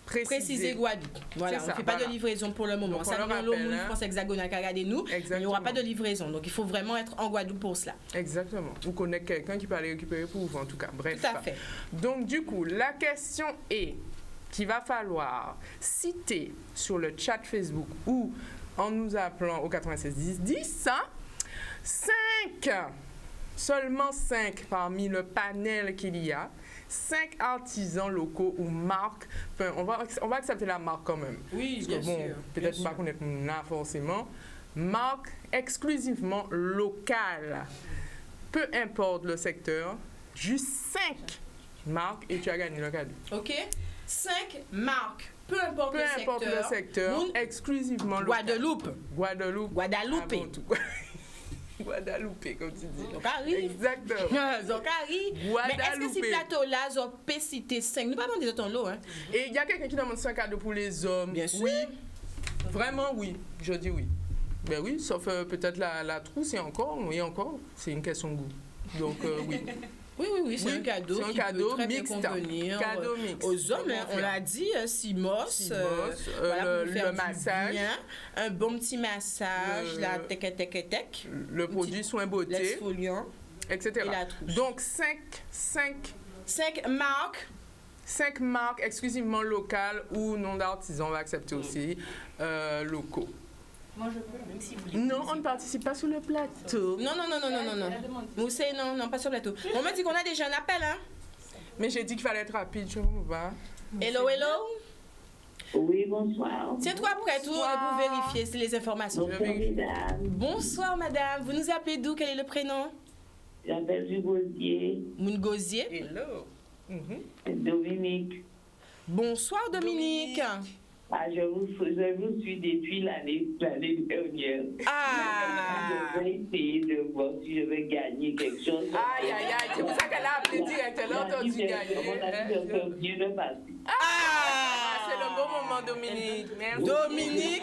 Préciser Guadeloupe. Voilà, C'est on ça, ne fait pas voilà. de livraison pour le moment. Donc, on Ça le vient rappelle, l'eau, hein. France hexagonale, regardez-nous. Il n'y aura pas de Exactement. livraison. Donc, il faut vraiment être en Guadeloupe pour cela. Exactement. Ou connaître quelqu'un qui peut aller récupérer pour vous, en tout cas. Bref. Tout à fait. Donc, du coup, la question est qu'il va falloir citer sur le chat Facebook ou en nous appelant au 96 10 10, 5, seulement 5 parmi le panel qu'il y a, 5 artisans locaux ou marques. Enfin, on va accepter la marque quand même. Oui, Parce que, bon, peut-être pas connaître là forcément. Marque exclusivement locale. Peu importe le secteur, juste 5 marques et tu as gagné le cadeau. OK? 5 marques. Peu importe Peu importe le secteur, Moun- exclusivement local. Guadeloupe. Guadeloupe. Guadeloupe. Avant tout. Guadeloupe, comme tu dis. Donc, arrive. Exactement. Donc, arrive. Mais est-ce que Guadeloupe. si plateau-là, ils ont pas cité 5? Nous pas demander de ton lot, hein? Et il y a quelqu'un qui demande 5 cadeaux pour les hommes. Bien sûr. Oui. Vraiment, oui. Je dis oui. Ben oui, sauf peut-être la trousse et encore. Oui, encore. C'est une question de goût. Donc, oui. Oui, c'est Oui, un cadeau c'est un qui cadeau peut très bien mixte. convenir Cadeau mixte. aux hommes. Hein, on Confirme. l'a dit, Simos, le pour faire du massage. bien, un bon petit massage, Le- la tec, Le produit soin beauté, l'exfoliant etc. et la trousse. Donc, 5 5 marques. marques exclusivement locales ou non d'artisans, on va accepter aussi locaux. Moi, je peux, même si vous voulez. Non, on ne participe pas sur le plateau. Non. Moussé, non, pas sur le plateau. On m'a dit qu'on a déjà un appel, hein? Mais j'ai dit qu'il fallait être rapide, je vous va. Hello. Oui, bonsoir. Tiens-toi prêt, tout pour vérifier si les informations. Bonsoir, mesdames. Bonsoir, madame. Vous nous appelez d'où? Quel est le prénom? J'appelle du Gaudier, Moungosier. Hello. Dominique. Bonsoir, Dominique. Ah, je vous suis depuis l'année dernière. Ah! Je vais essayer de voir si je vais gagner quelque chose. Aïe, aïe, aïe, c'est pour ça qu'elle a appelé direct, elle a entendu On a dit gagner. de faire bien de passer. Ah, c'est le bon moment, Dominique. Merci. Dominique.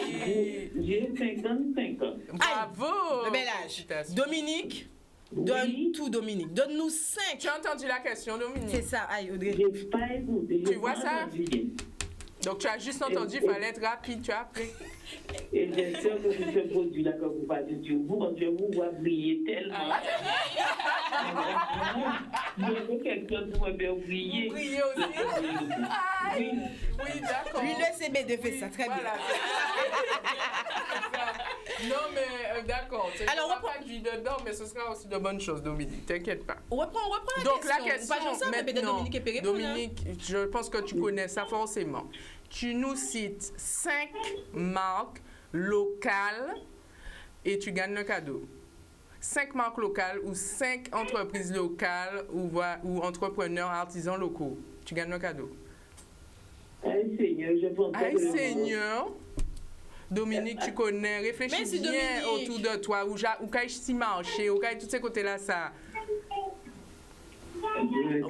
J'ai 55 ans. Bravo. Le bel âge. Félicitations. Dominique, donne Oui. tout, Dominique. Donne-nous 5. Tu as entendu la question, Dominique? C'est ça, aïe, Audrey. J'ai pas écouté. Tu vois ça? Donc, tu as juste entendu, il fallait être rapide, tu as appris. Et j'espère que ce produit-là que vous passez sur vous, parce que je vous vois briller tellement. Je veux quelque chose pour me faire briller. Briller aussi. Oui. Oui, d'accord. Lui, le CBD fait ça, très Voilà. Non, mais d'accord. Alors, Alors, on reprends- pas de vie dedans, mais ce sera aussi de bonnes choses, Dominique. T'inquiète pas. On reprend la Donc, question. la question Pas juste ça, mais peut-être maintenant, Dominique est répondre, hein. Dominique, je pense que tu connais ça forcément. Tu nous cites 5 marques locales et tu gagnes le cadeau. 5 marques locales ou 5 entreprises locales ou entrepreneurs artisans locaux. Tu gagnes le cadeau. Aïe Seigneur, je pense Aïe Seigneur, Dominique, tu connais, réfléchis Merci, bien Dominique. autour de toi, ou quand je marché, ou quand tous ces côtés-là, ça.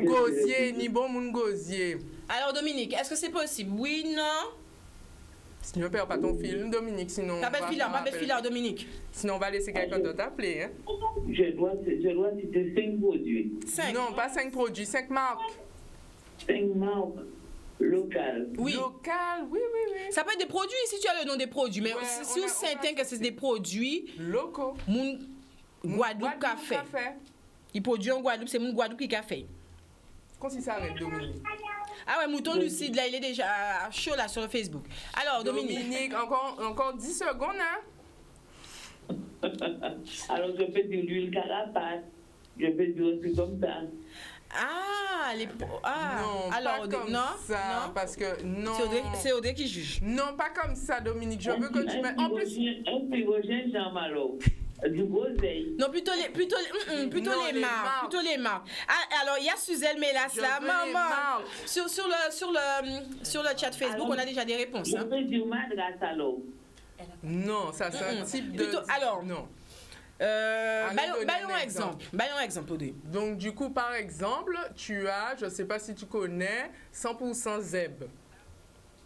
Gosier, ni bon moun gosier. Alors, Dominique, est-ce que c'est possible? Oui, non? Si tu ne perds pas ton film, Dominique, sinon. T'as on pas va de filard, faire pas de appel. filard, Dominique. Sinon, on va laisser quelqu'un d'autre t'appeler. Hein? Je dois citer 5 produits, 5. Non, pas 5 produits, 5 marques. 5 marques locales. Oui. Locales, oui. Ça peut être des produits si tu as le nom des produits, mais Ouais, si on on a s'intègre que c'est des produits, Locaux. mon Guadeloupe café. Il produit en Guadeloupe, c'est mon Guadeloupe qui café. Quand il s'arrête, Dominique. Ah ouais, Mouton Lucide, là, il est déjà chaud là sur le Facebook. Alors, Dominique. Encore 10 secondes, hein? Alors je peux dire l'huile carapace, je peux dire un truc comme ça. Ah, Non, alors, pas comme non, ça, non. parce que non. C'est Audrey qui juge. Non, pas comme ça, Dominique. Je veux que tu mettes. En plus, Un pyrogène Jean-Malo, du groseille. Non, plutôt Non, les les marques. marques. Plutôt les marques. Ah, alors, il y a Suzelle Mélas Je là. veux les Maman. marques. Sur le chat Facebook, on a déjà des réponses. Je Hein. peux dire Madras alors. non, ça c'est un type de. Plutôt- alors, non. Ballon donner un exemple. Ballon exemple, Audrey. Donc, du coup, par exemple, tu as, je ne sais pas si tu connais, 100% Zeb,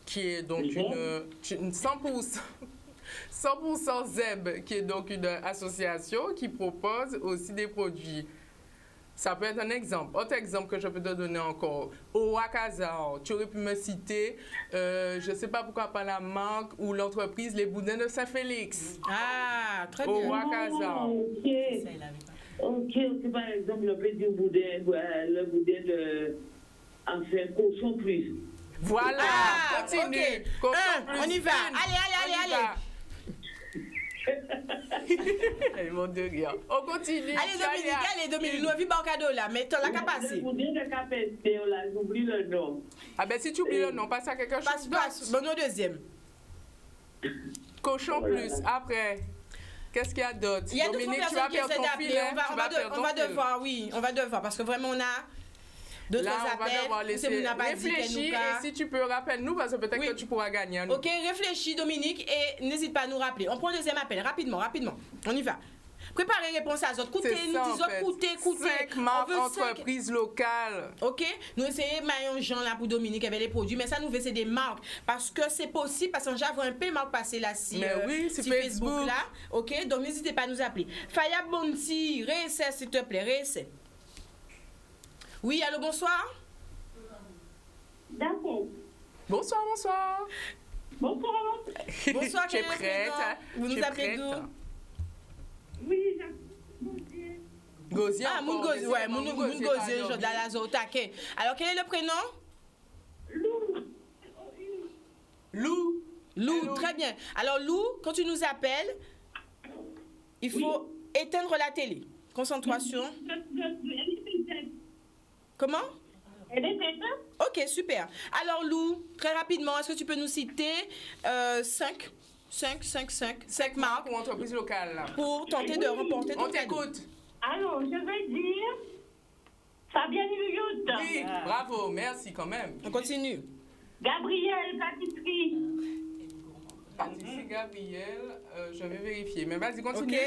qui est donc une 100% Zeb, qui est donc une association qui propose aussi des produits Ça peut être un exemple. Autre exemple que je peux te donner encore. Au Wakazao, tu aurais pu me citer, je ne sais pas pourquoi pas la marque ou l'entreprise Les Boudins de Saint-Félix. Ah, très Au bien. Wakazao. Ok, par exemple, le petit boudin, le boudin de. Enfin, cochon plus. Voilà, Ah, continue. ok. Cochon On y va. Allez. Allez, mon Dieu, regarde. On continue. Allez, Dominique, nous avons un cadeau là, mais tu l'as qu'à passer. Le boudin de Capesté, là, j'oublie le nom. Ah ben si tu oublies le nom, passe à quelque chose Passe. Bon, au deuxième. Cochon plus. Après, qu'est-ce qu'il y a d'autre? Il y a d'autres Dominique, tu personnes vas qui perdre essaient ton d'appeler. fil, hein? On va devoir, oui, on va devoir, parce que vraiment, on a d'autres Là, on va devoir appels. laisser réfléchir et si tu peux, rappelle-nous, parce que peut-être Oui. que tu pourras gagner. à nous. Ok, réfléchis, Dominique, et n'hésite pas à nous rappeler. On prend le deuxième appel, rapidement. On y va. Préparez réponse à autres. Écoutez, C'est nous ça, en disons, fait. écoutez. 5 marques, On veut cinq. entreprises locales. Ok, nous essayons Mayon Jean là pour Dominique avec les produits, mais ça nous fait c'est des marques parce que c'est possible parce que j'avais un peu marque passé là si Mais oui, sur si Facebook. là. Ok, donc n'hésitez pas à nous appeler. Faya Bonti, réessaie s'il te plaît, réessaie. Oui, allô, bonsoir. D'accord. Bonsoir. Bonsoir. Bonsoir, Tu es quel est le prête? prénom? Vous Tu nous es appelez prête? d'où? Oui, Gosier. Ah, Moun encore, Gosier, ouais, Moun Gosier, pardon. je la lazo au taquet. Alors, quel est le prénom? Lou. Lou, très bien. Alors, Lou, quand tu nous appelles, il faut éteindre la télé. Concentration. Comment? Elle est éteinte? Ok, super. Alors, Lou, très rapidement, est-ce que tu peux nous citer 5 marques Ou entreprise locale, là. pour tenter de remporter ton On cadeau? t'écoute. Alors, je vais dire Fabienne Huyot, Oui, bravo, merci quand même. On continue. Gabriel Pâtisserie, Patricie Gabriel, je vais vérifier. Mais vas-y, Ok. continue.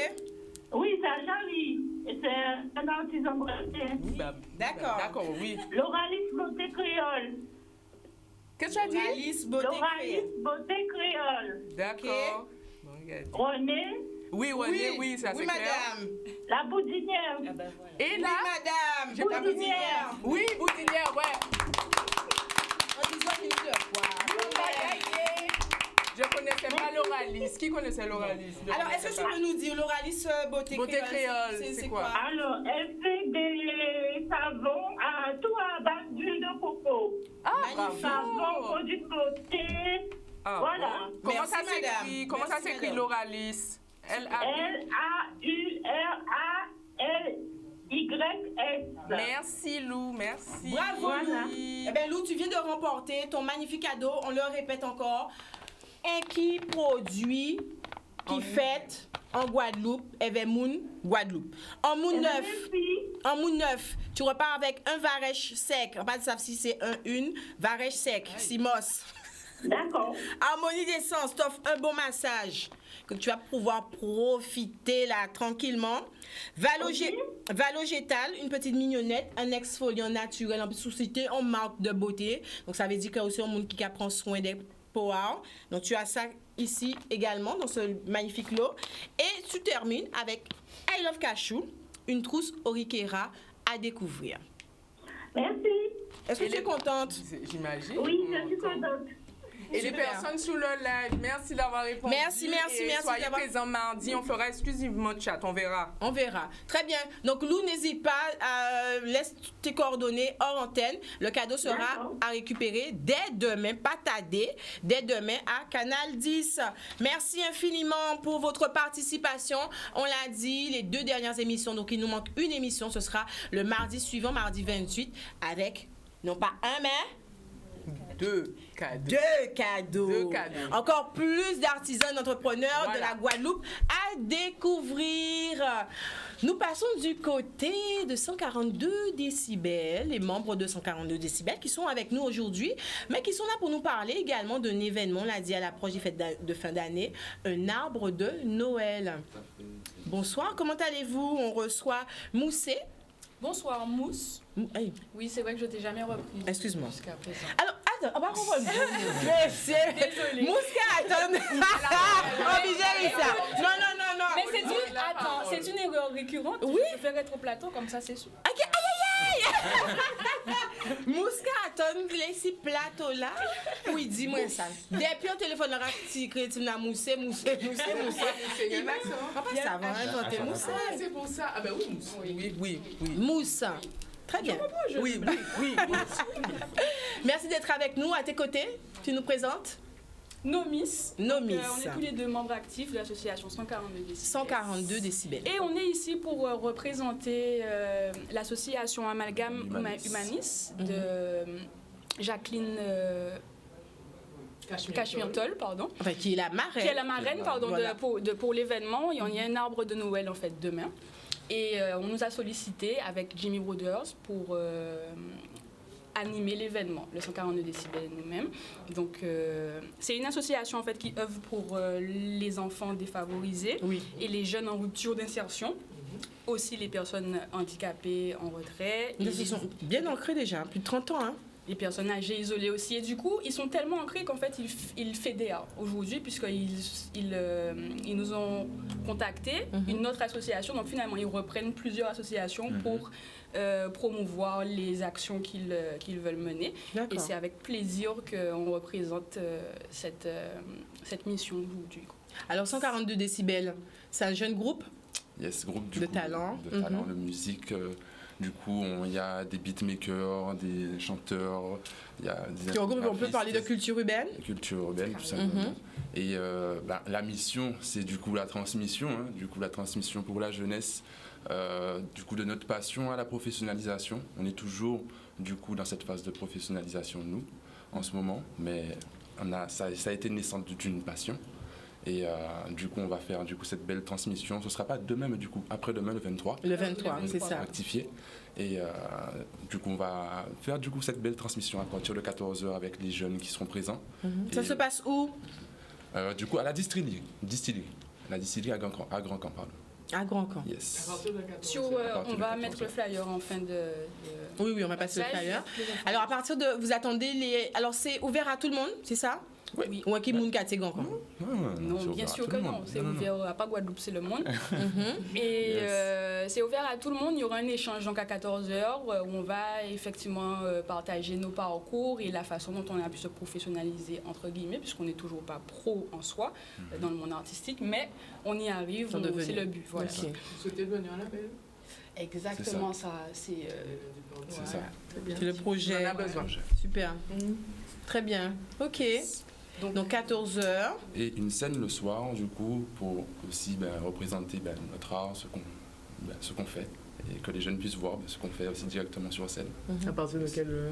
oui, c'est à Jarry, et c'est un artisan breton. D'accord. D'accord, oui. Loralis Beauté Créole, Qu'est-ce que tu as dit? Alice Beauté Loralis Créole. Beauté Créole, D'accord. Bon, regarde. René, Oui, René, oui, ça c'est oui, clair. madame. La Boudinière, Et Oui, là, madame. j'ai pas La dit. Boudinière. Oui, Boudinière, ouais. On dit ça une deux fois. Je connaissais pas l'Oralis. Qui connaissait l'Oralis? Alors, est-ce que tu peux nous dire l'Oralis Beauté Beauté Créole, c'est quoi? alors elle fait des savons à tout à base d'huile de coco. Ah, Magnifique. Savon, bravo. produits de beauté, Ah, voilà. bon. Comment Merci, ça s'écrit? madame. Comment ça Merci, s'écrit madame. l'Oralis? Laurals. Merci Lou, merci. Bravo, Voilà. Lou. Eh bien, Lou, tu viens de remporter ton magnifique cadeau. On le répète encore. Un qui produit qui fête en Guadeloupe, Evemoun, Guadeloupe. En Moun neuf, tu repars avec un varèche sec. On va pas savoir si c'est une varèche sec, Simos. D'accord. Harmonie d'essence t'offre un bon massage que tu vas pouvoir profiter là tranquillement. Valogétal, une petite mignonnette, un exfoliant naturel en publicité en marque de beauté. Donc ça veut dire qu'il y a aussi un monde qui prend soin des peaux. Donc tu as ça ici également dans ce magnifique lot. Et tu termines avec I Love Cachou, une trousse Oriquera à découvrir. Merci. Est-ce que tu es contente? J'imagine. Oui, je suis contente. Et les Super. personnes sous le live, merci d'avoir répondu. Merci Et soyez d'avoir- présents mardi, on fera exclusivement de chat, on verra. On verra. Très bien. Donc, Lou, n'hésite pas, laisse tes coordonnées hors antenne. Le cadeau sera D'accord. à récupérer dès demain, pas tardé, dès demain à Canal 10. Merci infiniment pour votre participation. On l'a dit, les 2 dernières émissions, donc il nous manque une émission, ce sera le mardi suivant, mardi 28, avec, non pas un, mais 2 cadeaux. 2 cadeaux. 2 cadeaux. Encore plus d'artisans, d'entrepreneurs de Voilà. la Guadeloupe à découvrir. Nous passons du côté de 142 décibels, les membres de 142 décibels qui sont avec nous aujourd'hui, mais qui sont là pour nous parler également d'un événement, on l'a dit à l'approche des fêtes de fin d'année, un arbre de Noël. Bonsoir, comment allez-vous? On reçoit Moussé. Bonsoir, Mousse. Hey, Oui, c'est vrai que je t'ai jamais repris. excuse-moi. Jusqu'à présent. Alors, attends, on va revoir. Désolée. Mouscade, obligé ça. Non. Mais c'est une... Attends, c'est une erreur récurrente. Oui. Je préfère être au plateau, comme ça, c'est sûr. Ok, aïe, Mouscaton, laissez plateau là. Oui, dis-moi ça. Depuis un téléphone, là, petit créatif, n'a moussé. Il y en a qui sont- Papa, ça va, inventer mousse. Ah, c'est pour ça. Ah ben oui, mousse. Oui. Mousse. Très bien. Oui. Merci d'être avec nous. À tes côtés, tu nous présentes Nomis. Nomis. On est tous les deux membres actifs de l'association 142 décibels. 142 décibels. Et on est ici pour représenter l'association Amalgame Humanis de Jacqueline Cashmere-Toll, pardon. Enfin, qui est la marraine. Qui est la marraine, pardon, Voilà. pour l'événement. Il y a un arbre de Noël, en fait, demain. Et on nous a sollicité avec Jimmy Brothers pour animer l'événement, le 142 décibels nous-mêmes. Donc, c'est une association, en fait, qui œuvre pour les enfants défavorisés Oui. et les jeunes en rupture d'insertion. Aussi les personnes handicapées en retrait. Et Ils sont bien ancrés déjà, plus de 30 ans. Hein. les personnes âgées isolées aussi. Et du coup, ils sont tellement ancrés qu'en fait, ils fédèrent aujourd'hui, puisqu'ils nous ont contacté, une autre association. Donc finalement, ils reprennent plusieurs associations pour promouvoir les actions qu'ils veulent mener. D'accord. Et c'est avec plaisir qu'on représente cette mission aujourd'hui. Alors, 142 décibels, c'est un jeune groupe. Yes, groupe De talent. de talent, de musique. Du coup, il y a des beatmakers, des chanteurs, il y a des On peut parler de graphistes, culture urbaine. culture urbaine, tout simplement. Et la mission, c'est du coup la transmission, du coup la transmission pour la jeunesse, du coup de notre passion à la professionnalisation. On est toujours du coup dans cette phase de professionnalisation nous en ce moment, mais ça a été naissance d'une passion. Et du coup, on va faire du coup cette belle transmission. Ce ne sera pas demain, mais du coup après-demain, le 23. Le 23, c'est ça. Rectifié. Et du coup, on va faire du coup cette belle transmission à partir de 14h avec les jeunes qui seront présents. Ça Et, se passe où? du coup, à la distillerie. La distillerie à Grand Camp, pardon. À Grand Camp. Yes. On va mettre le flyer en fin de... Oui, on va passer le flyer. Alors, à partir de... Vous attendez les... Alors, c'est ouvert à tout le monde, c'est ça? Oui. Ou à qui moun kate Grand Camp? Non, bien sûr que non. C'est ouvert à pas Guadeloupe, c'est le monde. Et c'est ouvert à tout le monde. Il y aura un échange donc à 14h où on va effectivement partager nos parcours et la façon dont on a pu se professionnaliser, entre guillemets, puisqu'on n'est toujours pas pro en soi dans le monde artistique, mais on y arrive, c'est le but. Voilà. Ok. Vous souhaitez devenir un label? Exactement ça. C'est C'est ça. C'est le projet. On en a besoin. Super. Très bien. Ok. Donc 14h. Et une scène le soir, du coup, pour aussi représenter notre art, ce qu'on fait, et que les jeunes puissent voir ce qu'on fait aussi directement sur scène. À partir de quelle heure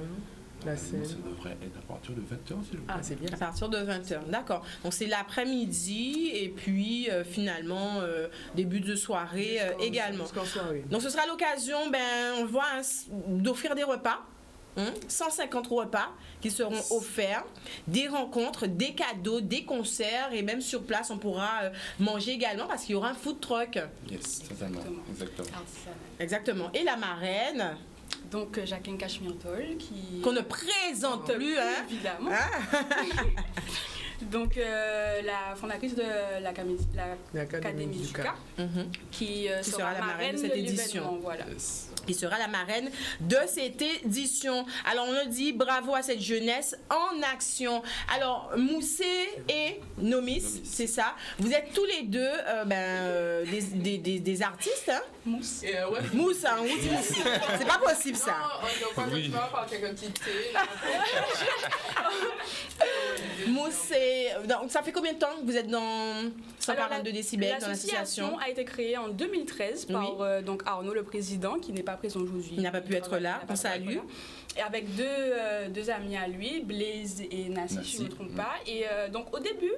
la Ça scène? devrait être à partir de 20h, s'il vous plaît. Ah, c'est bien. À partir de 20h, d'accord. Donc c'est l'après-midi et puis finalement début de soirée également. Jusqu'en soirée. Donc ce sera l'occasion, on voit, d'offrir des repas. 150 repas qui seront offerts, des rencontres, des cadeaux, des concerts et même sur place on pourra manger également parce qu'il y aura un food truck. Yes, totalement. Exactement. Exactement. Et la marraine donc Jacqueline Cashmere-Toll qui... qu'on ne présente plus, hein? Évidemment. Donc, la fondatrice de l'Académie du Cas, qui sera la marraine de cette édition. Voilà. Qui sera la marraine de cette édition. Alors, on a dit bravo à cette jeunesse en action. Alors, Moussé et Nomis, c'est ça. Vous êtes tous les deux des artistes, hein? Mousse. Mousse, hein? On dit Mousse. C'est pas possible, ça. Non, on ne pas par quelqu'un qui thé. Mousse, donc, ça fait combien de temps que vous êtes dans 142 décibels dans l'association? L'association a été créée en 2013 par donc Arnaud, le président, qui n'est pas présent aujourd'hui. Il n'a pas pu être là, on salue. Et avec deux amis à lui, Blaise et Nassi, si je ne me trompe pas. Et donc au début,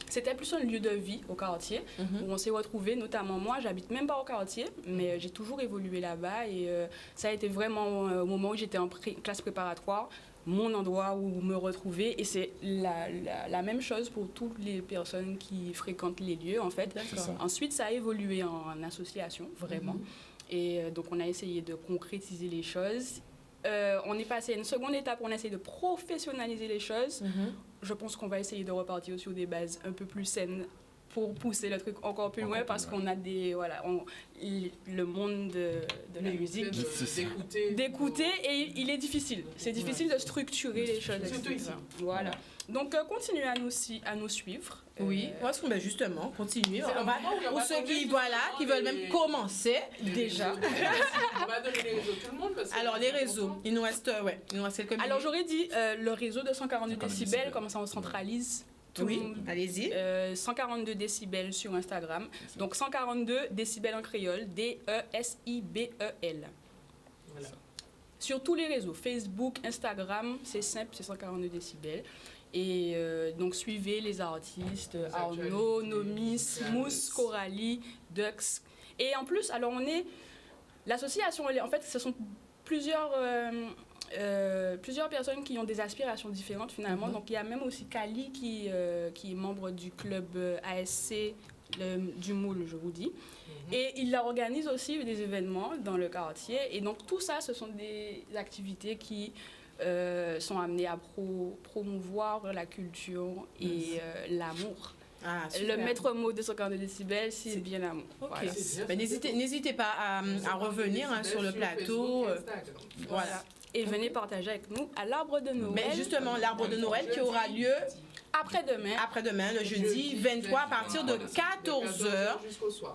c'était plus un lieu de vie au quartier, où on s'est retrouvés, notamment moi, j'habite même pas au quartier, mais j'ai toujours évolué là-bas. Et ça a été vraiment au moment où j'étais en classe préparatoire, mon endroit où me retrouver. Et c'est la même chose pour toutes les personnes qui fréquentent les lieux, en fait. Ensuite, ça a évolué en association, vraiment. Et donc, on a essayé de concrétiser les choses. On est passé à une seconde étape, on a essayé de professionnaliser les choses. Je pense qu'on va essayer de repartir sur des bases un peu plus saines pour pousser le truc encore plus loin parce qu'on a des le monde de la musique d'écouter et il est difficile. C'est difficile de structurer les choses. Voilà. Donc continuez à nous suivre. Oui, parce que justement, continuez. Pour ceux qui veulent même commencer déjà. On va donner les réseaux tout le monde. Alors les réseaux, il nous reste quelques minutes. Alors j'aurais dit le réseau de 142 décibels, comme ça on centralise. Oui, allez-y. 142 décibels sur Instagram. Donc 142 décibels en créole, DESIBEL. Voilà. Sur tous les réseaux, Facebook, Instagram, c'est simple, c'est 142 décibels. Et donc suivez les artistes, Arnaud, Nomis, Mousse, Coralie, Dux. Et en plus, alors on est... L'association, en fait, ce sont plusieurs personnes qui ont des aspirations différentes finalement. Donc il y a même aussi Kali qui est membre du club ASC du Moule, je vous dis. Et il organise aussi des événements dans le quartier. Et donc tout ça, ce sont des activités qui sont amenées à promouvoir la culture et l'amour. Le maître mot de 142 décibels, c'est bien l'amour. Okay. Voilà. N'hésitez pas à revenir sur le plateau. Voilà. Et venez partager avec nous à l'arbre de Noël. Mais justement, l'arbre de Noël qui aura lieu après-demain, le jeudi 23 à partir de 14h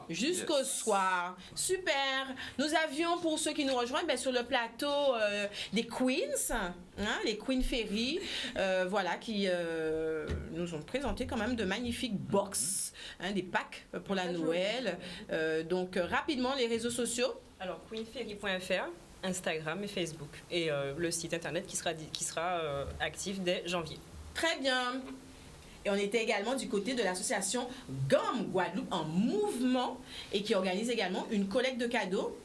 jusqu'au soir. Super. Nous avions, pour ceux qui nous rejoignent, sur le plateau des Queens, les Queen Ferry, qui nous ont présenté quand même de magnifiques box, des packs pour la Noël. Donc, rapidement, les réseaux sociaux. Alors, queenferry.fr. Instagram et Facebook. Et le site internet qui sera actif dès janvier. Très bien. Et on était également du côté de l'association GOM Guadeloupe en mouvement et qui organise également une collecte de cadeaux.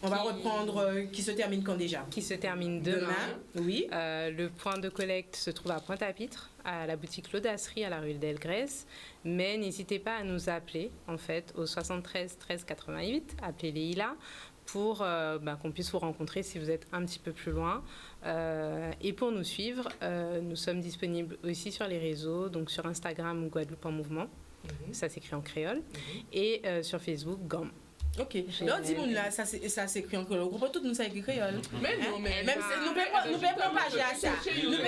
On va reprendre qui se termine quand déjà? Qui se termine demain. Oui. Le point de collecte se trouve à Pointe-à-Pitre, à la boutique L'Audasserie, à la rue Delgrès. Mais n'hésitez pas à nous appeler, en fait, au 73 13 88. Appelez les ILA pour qu'on puisse vous rencontrer si vous êtes un petit peu plus loin. Et pour nous suivre, nous sommes disponibles aussi sur les réseaux, donc sur Instagram, Guadeloupe en mouvement, ça s'écrit en créole, et sur Facebook, GOM. Ok. Non, dis-moi là, ça s'écrit en créole. On comprend tout, nous, ça écrit créole. Mais non, mais... Même si nous ne pouvons pas propager à ça. Nous ne pouvons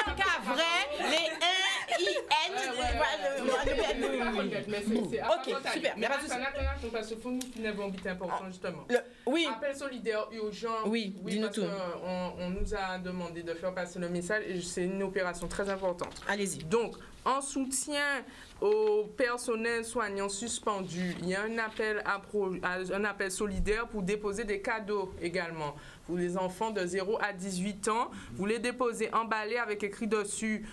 pas qu'à vrai, les Ok, super. Mais parce que faut nous finir un but important, justement. Oui. Appel solidaire urgent. Oui, dis-nous tout. On nous a demandé de faire passer le message et c'est une opération très importante. Allez-y. Donc, en soutien au personnel soignant suspendu, il y a un appel solidaire pour déposer des cadeaux également. Pour les enfants de 0 à 18 ans, vous les déposez emballés avec écrit dessus,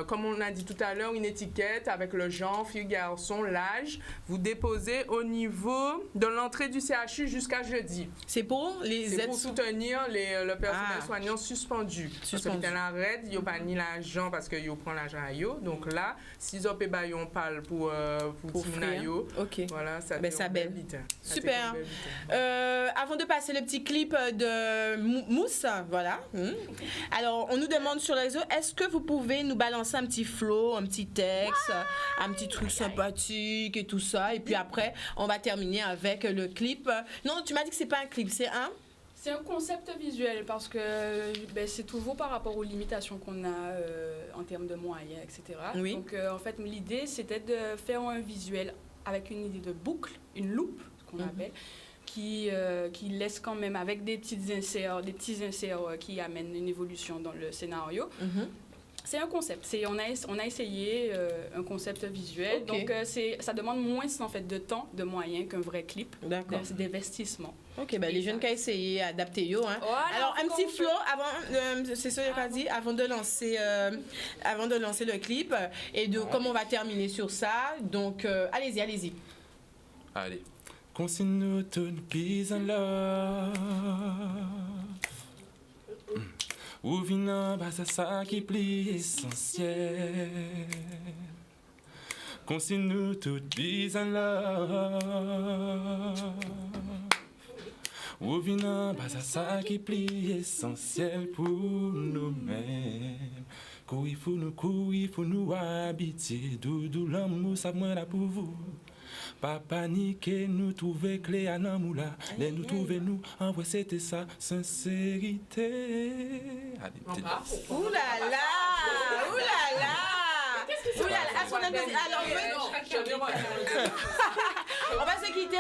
comme on a dit tout à l'heure, une étiquette avec le genre, fille, garçon, l'âge. Vous déposez au niveau de l'entrée du CHU jusqu'à jeudi. C'est pour les aides... pour soutenir le personnel soignant suspendu. Parce que l'arrêt, il n'y a pas ni l'argent parce qu'il prend l'argent à eux. Donc là, si vous avez on parle pour Timonayo, voilà, ça belle. Super. Avant de passer le petit clip de Mousse, voilà. Alors, on nous demande sur les réseaux, est-ce que vous pouvez nous balancer un petit flow, un petit texte, un petit truc sympathique et tout ça. Et puis après, on va terminer avec le clip. Non, tu m'as dit que c'est pas un clip, c'est un... C'est un concept visuel parce que c'est toujours par rapport aux limitations qu'on a en termes de moyens, etc. Oui. Donc, en fait, l'idée, c'était de faire un visuel avec une idée de boucle, une loupe, ce qu'on appelle, qui laisse quand même, avec des petits inserts qui amènent une évolution dans le scénario. C'est un concept. On a essayé un concept visuel. Donc, ça demande moins en fait, de temps, de moyens qu'un vrai clip. D'accord. D'investissement. Ok, les jeunes qui ont essayé d'adapter yo. Voilà, alors, un petit flow avant, c'est ce que j'ai dit, avant de lancer le clip et de comment on va terminer sur ça. Donc, allez-y. Allez. Consigne-nous toute peace and love. Ou vina basa ça qui plie essentiel. Consigne-nous toute peace and love. Ou vina basa ça qui plie essentiel pour nous-mêmes. Courir pour nous habiter. Doudou l'amour, ça moi là pour vous. Pas paniquer, nous trouver clé à l'amour là. Les nous trouver nous, en vrai c'était ça, sincérité. Allez, petite danse. Ouh là là! Ouh là là! Ouh là là! Est-ce qu'on a besoin- Alors, on va se quitter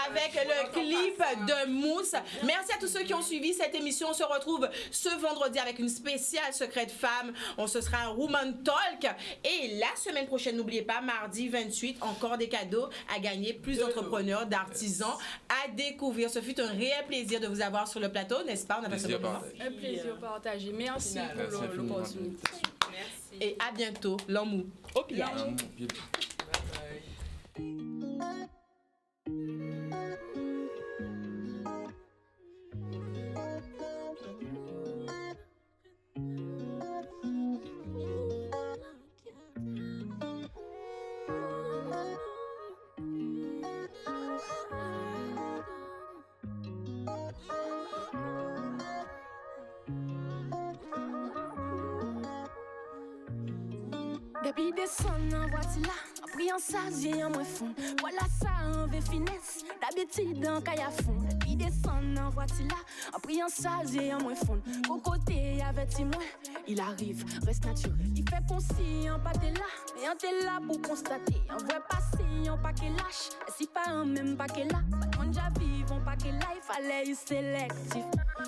avec le clip de Mousse. Merci à tous ceux qui ont suivi cette émission. On se retrouve ce vendredi avec une spéciale Secret de Femme. Ce sera un Woman Talk. Et la semaine prochaine, n'oubliez pas, mardi 28, encore des cadeaux à gagner, plus d'entrepreneurs, d'artisans à découvrir. Ce fut un réel plaisir de vous avoir sur le plateau, n'est-ce pas? On a passé un bon moment. Un plaisir partagé. Merci pour l'opportunité. Merci. Et à bientôt, l'amour au pillage. Depuis descendre en voiture là, en priant ça, j'ai un moins fond. Voilà ça, un vrai finesse, d'habitude en caille à fond. Depuis descendre en voiture là, en priant ça, j'ai un moins fond. Au côté, avec moi, il arrive, reste naturel. Il fait conscient, pas t'es là, mais on t'es là pour constater. On voit passer, on pas qu'elle lâche, et si pas un même pas qu'elle là. On déjà vivre, on pas qu'elle là, il fallait y sélectif.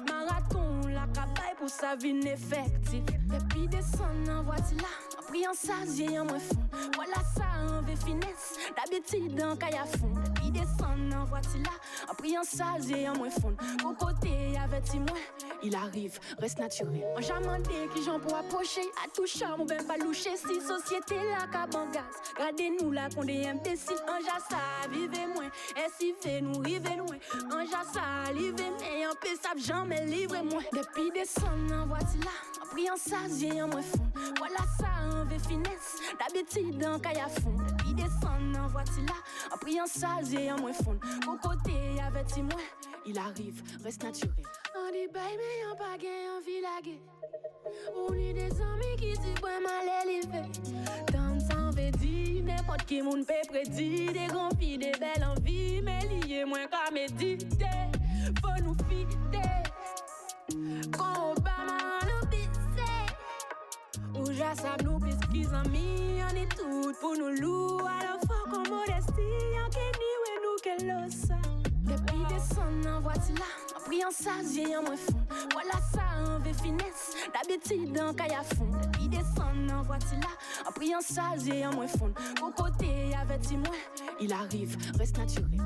Marathon, la cabaye pour sa vie effective. Depuis descendre en voiture là, en priant ça, j'ai un moins fond. Voilà ça, un vrai finesse, d'habitude en caille à fond. Depuis descendre en voiture là, en priant ça, j'ai un moins fond. Au côté, avec moi, il arrive, reste naturel. On j'ai demandé qui j'en pour approcher, à tout charme, on ben pas loucher. Si société là, caban gaz, gardez-nous là, qu'on est imbécile. On j'ai ça, vivez moins, et si fait nous river loin. On j'ai ça, livrer, mais en plus, ça jamais livrer moins. Depuis descendre en voiture là, en priant ça, j'ai un moins fond. Voilà ça, un vrai finesse, d'habitude en caille à fond. Depuis descendre en voiture là, en priant ça, j'ai un moins fond. Au côté, avec moi, il arrive, reste naturel. On dit bye, mais on pas gain, on vit la guerre. On est des amis qui disent ouais, mal élevé. Tant ça veut dire, n'importe qui moun peut prédire. Des grands filles, des belles envies, mais liées moins qu'à méditer. Faut nous fider. Quand Obama nous pisse, ou j'assable nous pisse qu'ils ont mis. On est toutes pour nous louer. Alors faut qu'on modestie, on qu'est ni ouais nous qu'elle l'osa. Depuis descendre en voiture là, en priant ça, j'ai un moins fond. Voilà ça, un vrai finesse, d'habitude en caille à fond. Depuis descendre en voiture là, en priant ça, j'ai un moins fond. Au côté, avec moi, il arrive, reste naturel.